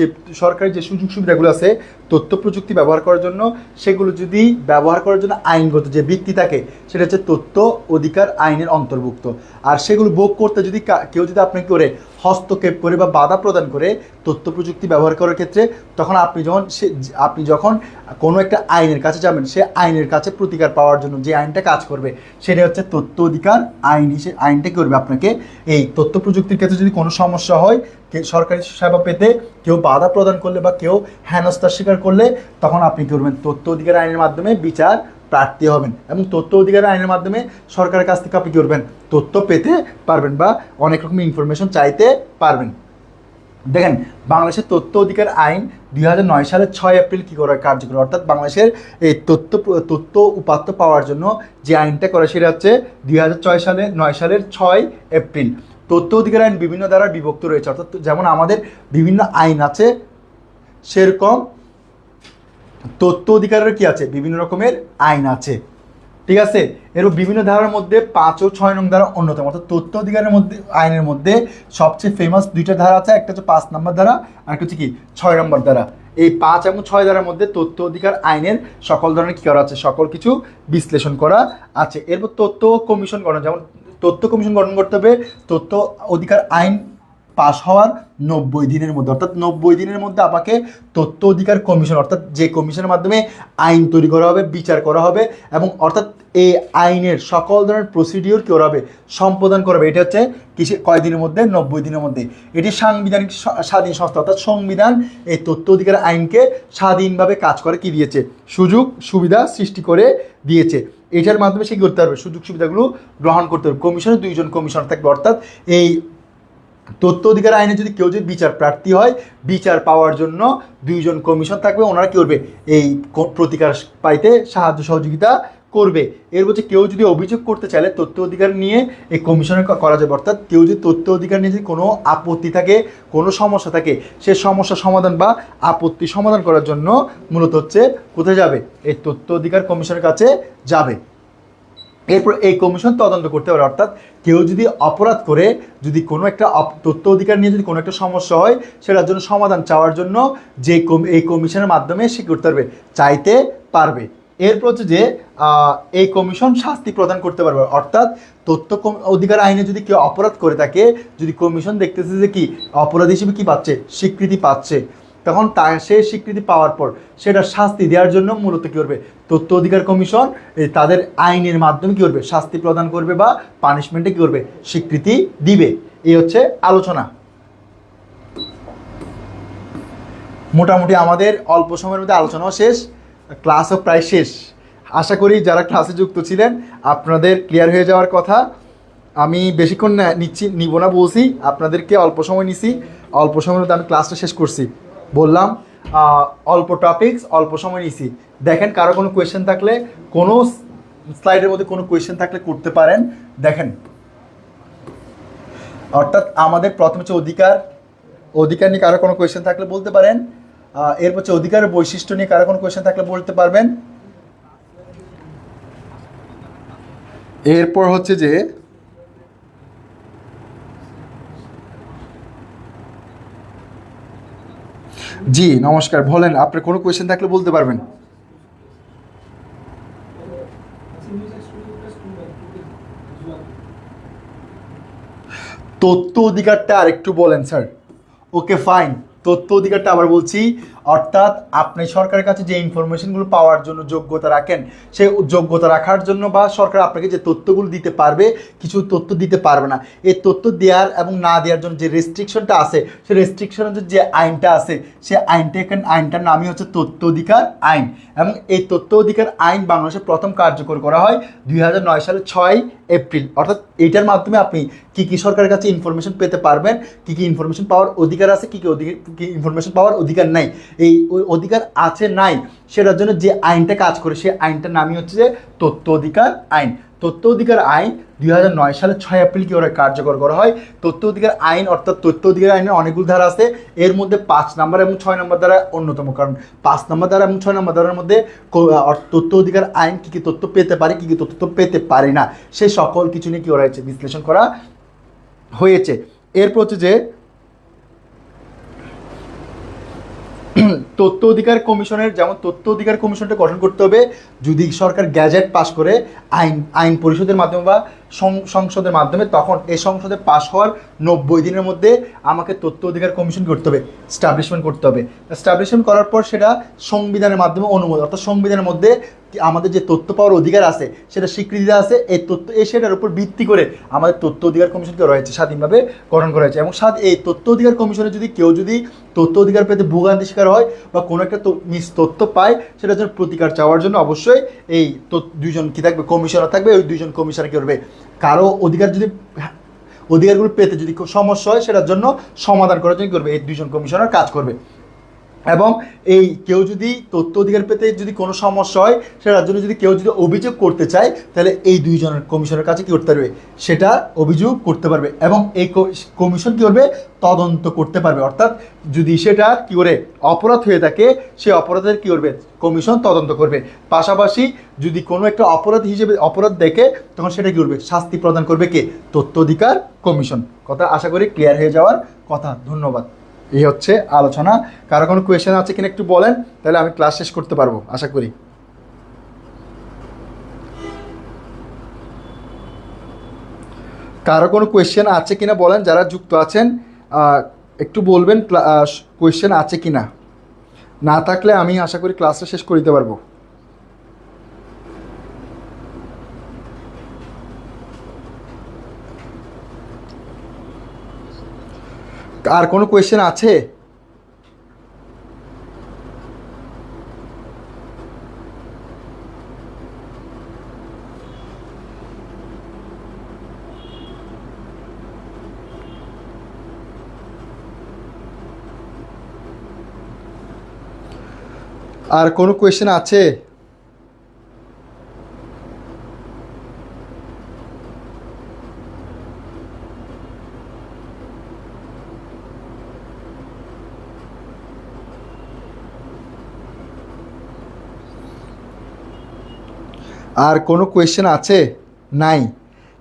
যে সুযোগ সুবিধাগুলো আছে তথ্য প্রযুক্তি ব্যবহার করার জন্য, সেগুলো যদি ব্যবহার করার জন্য আইনগত যে ভিত্তি থাকে সেটা হচ্ছে তথ্য অধিকার আইনের অন্তর্ভুক্ত। আর সেগুলো ভোগ করতে যদি কেউ যদি আপনাকে করে হস্তক্ষেপ করে বা বাধা প্রদান করে তথ্য প্রযুক্তি ব্যবহার করার ক্ষেত্রে, তখন আপনি যখন কোনো একটা আইনের কাছে যাবেন, সে আইনের কাছে প্রতিকার পাওয়ার জন্য যে আইনটা কাজ করবে সেটা হচ্ছে তথ্য অধিকার আইন। হিসেবে আইনটা করবে আপনাকে এই তথ্য প্রযুক্তির ক্ষেত্রে যদি কোনো সমস্যা হয়, সরকারি সেবা পেতে কেউ বাধা প্রদান করলে বা কেউ হেনস্থার স্বীকার করলে, তখন আপনি করবেন তথ্য অধিকার আইনের মাধ্যমে বিচার প্রার্থী হবেন এবং তথ্য অধিকার আইনের মাধ্যমে সরকারের কাছ থেকে আপনি কী করবেন, তথ্য পেতে পারবেন বা অনেক রকম ইনফরমেশন চাইতে পারবেন। দেখেন, বাংলাদেশের তথ্য অধিকার আইন 2009 সালের 6 এপ্রিল কী করা কার্যকর, অর্থাৎ বাংলাদেশের এই তথ্য উপাত্ত পাওয়ার জন্য যে আইনটা করে সেটা হচ্ছে 2009 সালের 6 এপ্রিল। তথ্য অধিকার আইন বিভিন্ন দ্বারা বিভক্ত রয়েছে, অর্থাৎ যেমন আমাদের বিভিন্ন আইন আছে সেরকম তথ্য অধিকারের কি আছে, বিভিন্ন রকমের আইন আছে, ঠিক আছে। এর বিভিন্ন ধারার মধ্যে 5 ও 6 নং ধারা অন্যতম, অর্থাৎ তথ্য অধিকারের মধ্যে আইনের মধ্যে সবচেয়ে ফেমাস দুইটা ধারা আছে, একটা হচ্ছে 5 নম্বর ধারা আর একটা হচ্ছে কি 6 নম্বর ধারা। এই 5 এবং 6 ধারার মধ্যে তথ্য অধিকার আইনের সকল ধরনের কী করা আছে, সকল কিছু বিশ্লেষণ করা আছে। এরপর তথ্য কমিশন গঠন, যেমন তথ্য কমিশন গঠন করতে হবে তথ্য অধিকার আইন পাস হওয়ার 90 দিনের মধ্যে, অর্থাৎ 90 দিনের মধ্যে আপনাকে তথ্য অধিকার কমিশন, অর্থাৎ যে কমিশনের মাধ্যমে আইন তৈরি করা হবে, বিচার করা হবে এবং অর্থাৎ এই আইনের সকল ধরনের প্রসিডিওর কী করা হবে, সম্পাদন করা হবে। এটা হচ্ছে কয় দিনের মধ্যে, 90 দিনের মধ্যে। এটি সাংবিধানিক স্বাধীন সংস্থা, অর্থাৎ সংবিধান এই তথ্য অধিকার আইনকে স্বাধীনভাবে কাজ করে কি দিয়েছে, সুযোগ সুবিধা সৃষ্টি করে দিয়েছে। এটার মাধ্যমে সে কী করতে পারবে, সুযোগ সুবিধাগুলো গ্রহণ করতে হবে। কমিশনে 2 জন কমিশনার থাকবে, অর্থাৎ এই তথ্য অধিকার আইনে যদি কেউ যদি বিচার প্রার্থী হয়, বিচার পাওয়ার জন্য 2 জন কমিশন থাকবে, ওনারা কী করবে, এই প্রতিকার পাইতে সাহায্য সহযোগিতা করবে। এর মধ্যে কেউ যদি অভিযোগ করতে চাইলে তথ্য অধিকার নিয়ে এই কমিশনে করা যাবে, অর্থাৎ কেউ যদি তথ্য অধিকার নিয়ে যদি কোনো আপত্তি থাকে, কোনো সমস্যা থাকে, সে সমস্যা সমাধান বা আপত্তি সমাধান করার জন্য মূলত হচ্ছে কোথায় যাবে, এই তথ্য অধিকার কমিশনের কাছে যাবে। এরপর এই কমিশন তদন্ত করতে পারে, অর্থাৎ কেউ যদি অপরাধ করে, যদি কোনো একটা তথ্য অধিকার নিয়ে যদি কোনো একটা সমস্যা হয়, সেটার জন্য সমাধান চাওয়ার জন্য যে এই কমিশনের মাধ্যমে সে করতে পারবে, চাইতে পারবে। এরপর হচ্ছে যে এই কমিশন শাস্তি প্রদান করতে পারবে, অর্থাৎ তথ্য অধিকার আইনে যদি কেউ অপরাধ করে থাকে, যদি কমিশন দেখতেছে যে কি অপরাধ হিসেবে কী পাচ্ছে, স্বীকৃতি পাচ্ছে, তখন সে স্বীকৃতি পাওয়ার পর সেটা শাস্তি দেওয়ার জন্য মূলত কী করবে, তথ্য অধিকার কমিশন তাদের আইনের মাধ্যমে কী করবে, শাস্তি প্রদান করবে বা পানিশমেন্টে কী করবে, স্বীকৃতি দিবে। এই হচ্ছে আলোচনা। মোটামুটি আমাদের অল্প সময়ের মধ্যে আলোচনাও শেষ, ক্লাসও প্রায় শেষ। আশা করি যারা ক্লাসে যুক্ত ছিলেন আপনাদের ক্লিয়ার হয়ে যাওয়ার কথা। আমি বেশিক্ষণ নিব না বলছি, আপনাদেরকে অল্প সময় নিছি, অল্প সময়ের মধ্যে আমি ক্লাসটা শেষ করছি। বললাম অল্প টপিকস, অল্প সময় নিছি। দেখেন কারো কোনো কোয়েশ্চেন থাকলে, কোনো স্লাইডের মধ্যে কোনো কোয়েশ্চেন থাকলে করতে পারেন। দেখেন, অর্থাৎ আমাদের প্রথম হচ্ছে অধিকার নিয়ে কারো কোনো কোয়েশ্চেন থাকলে বলতে পারেন। এরপর হচ্ছে অধিকারের বৈশিষ্ট্য নিয়ে কারো কোনো কোয়েশ্চেন থাকলে বলতে পারবেন। এরপর হচ্ছে যে জি নমস্কার, বলেন আপনার কোনো কোয়েশ্চেন থাকলে বলতে পারবেন। তথ্য অধিকারটা আরেকটু বলেন স্যার। ওকে ফাইন, তথ্য অধিকারটা আবার বলছি, অর্থাৎ আপনি সরকারের কাছে যে ইনফরমেশনগুলো পাওয়ার জন্য যোগ্যতা রাখেন, সেই যোগ্যতা রাখার জন্য বা সরকার আপনাকে যে তথ্যগুলো দিতে পারবে, কিছু তথ্য দিতে পারবে না, এই তথ্য দেওয়ার এবং না দেওয়ার জন্য যে রেস্ট্রিকশনটা আছে, সেই রেস্ট্রিকশনের যে আইনটা আছে, সেই আইনটার নামই হচ্ছে তথ্য অধিকার আইন। এবং এই তথ্য অধিকার আইন বাংলাদেশে প্রথম কার্যকর করা হয় 2009 সালের 6 এপ্রিল। অর্থাৎ এইটার মাধ্যমে আপনি কী সরকারের কাছে ইনফরমেশন পেতে পারবেন, কী ইনফরমেশন পাওয়ার অধিকার আছে, কী ইনফরমেশন পাওয়ার অধিকার নাই, এই অধিকার আছে নাই সেটার জন্য যে আইনটা কাজ করে, সেই আইনটার নামই হচ্ছে যে তথ্য অধিকার আইন। তথ্য অধিকার আইন 2009 সালের 6 এপ্রিল কী করে কার্যকর করা হয়। তথ্য অধিকার আইন, অর্থাৎ তথ্য অধিকার আইনের অনেকগুলো ধারা আছে, এর মধ্যে 5 নম্বর এবং 6 নম্বর ধারা অন্যতম। কারণ 5 নম্বর ধারা এবং 6 নম্বর ধারার মধ্যে তথ্য অধিকার আইন কী তথ্য পেতে পারি, কী তথ্য পেতে পারি না, সে সকল কিছু নিয়ে কী করা হয়েছে, বিশ্লেষণ করা হয়েছে। এরপর হচ্ছে যে তথ্য অধিকার কমিশনের, যেমন তথ্য অধিকার কমিশনটা গঠন করতে হবে যদি সরকার গ্যাজেট পাস করে, আইন পরিষদের মাধ্যমে বা সংসদের মাধ্যমে, তখন এই সংসদে পাশ হওয়ার 90 দিনের মধ্যে আমাকে তথ্য অধিকার কমিশন করতে হবে, স্টাবলিশমেন্ট করতে হবে। স্টাবলিশমেন্ট করার পর সেটা সংবিধানের মাধ্যমে অনুমোদন, অর্থাৎ সংবিধানের মধ্যে আমাদের যে তথ্য পাওয়ার অধিকার আছে সেটা স্বীকৃতি আছে। এই তথ্য সেটার উপর ভিত্তি করে আমাদের তথ্য অধিকার কমিশনকে রয়েছে স্বাধীনভাবে গঠন করা হয়েছে। এবং এই তথ্য অধিকার কমিশনে যদি কেউ তথ্য অধিকার পেতে ভোগান্তি শিকার হয় বা কোনো একটা মিস তথ্য পায়, সেটার জন্য প্রতিকার চাওয়ার জন্য অবশ্যই এই দুইজন কি থাকবে, কমিশনার থাকবে। ওই দুইজন কমিশনার কি করবে, কারো অধিকারগুলো পেতে যদি সমস্যা হয় সেটার জন্য সমাধান করার জন্য করবে, এই দুইজন কমিশনার কাজ করবে। এবং এই কেউ যদি তথ্য অধিকার পেতে যদি কোনো সমস্যা হয় সেটার জন্য যদি কেউ যদি অভিযোগ করতে চায়, তাহলে এই দুইজনের কমিশনের কাছে কী করতে পারবে, সেটা অভিযোগ করতে পারবে। এবং এই কমিশন কী করবে, তদন্ত করতে পারবে। অর্থাৎ যদি সেটা কী করে অপরাধ হয়ে থাকে, সেই অপরাধের কী করবে, কমিশন তদন্ত করবে। পাশাপাশি যদি কোনো একটা অপরাধ দেখে, তখন সেটা কী করবে, শাস্তি প্রদান করবে কে, তথ্য অধিকার কমিশন। কথা আশা করি ক্লিয়ার হয়ে যাওয়ার কথা। ধন্যবাদ। এই হচ্ছে আলোচনা। কারো কোনো কোয়েশ্চেন আছে কিনা একটু বলেন, তাহলে আমি ক্লাস শেষ করতে পারবো আশা করি। কারো কোনো কোয়েশ্চেন আছে কিনা বলেন, যারা যুক্ত আছেন একটু বলবেন কোয়েশ্চেন আছে কিনা। না থাকলে আমি আশা করি ক্লাসটা শেষ করে দিতে পারবো। আর কোনো কোয়েশ্চেন আছে? আর কোনো কোয়েশ্চেন আছে? আর কোনো কোয়েশ্চেন আছে? নাই,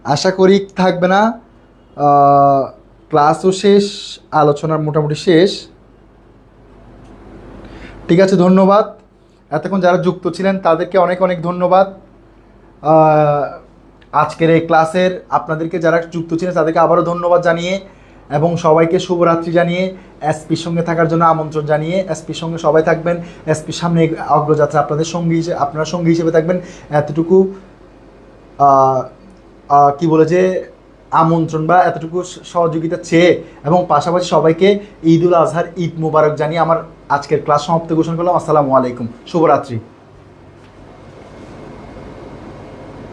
আশা করি থাকবে না। ক্লাসও শেষ, আলোচনার মোটামুটি শেষ। ঠিক আছে, ধন্যবাদ। এতক্ষণ যারা যুক্ত ছিলেন তাদেরকে অনেক অনেক ধন্যবাদ। আজকের এই ক্লাসের আপনাদেরকে যারা যুক্ত ছিলেন তাদেরকে আবারও ধন্যবাদ জানিয়ে এবং সবাইকে শুভরাত্রি জানিয়ে এসপির সঙ্গে থাকার জন্য আমন্ত্রণ জানিয়ে, এসপির সঙ্গে সবাই থাকবেন, এসপির সামনে অগ্রযাত্রা আপনাদের আপনারা সঙ্গী হিসেবে থাকবেন, এতটুকু কি বলে যে আমন্ত্রণ বা এতটুকু সহযোগিতা চেয়ে এবং পাশাপাশি সবাইকে ঈদ উল আজহার ঈদ মুবারক জানিয়ে আমার আজকের ক্লাস সমাপ্ত ঘোষণা করলাম। আসসালামু আলাইকুম, শুভরাত্রি।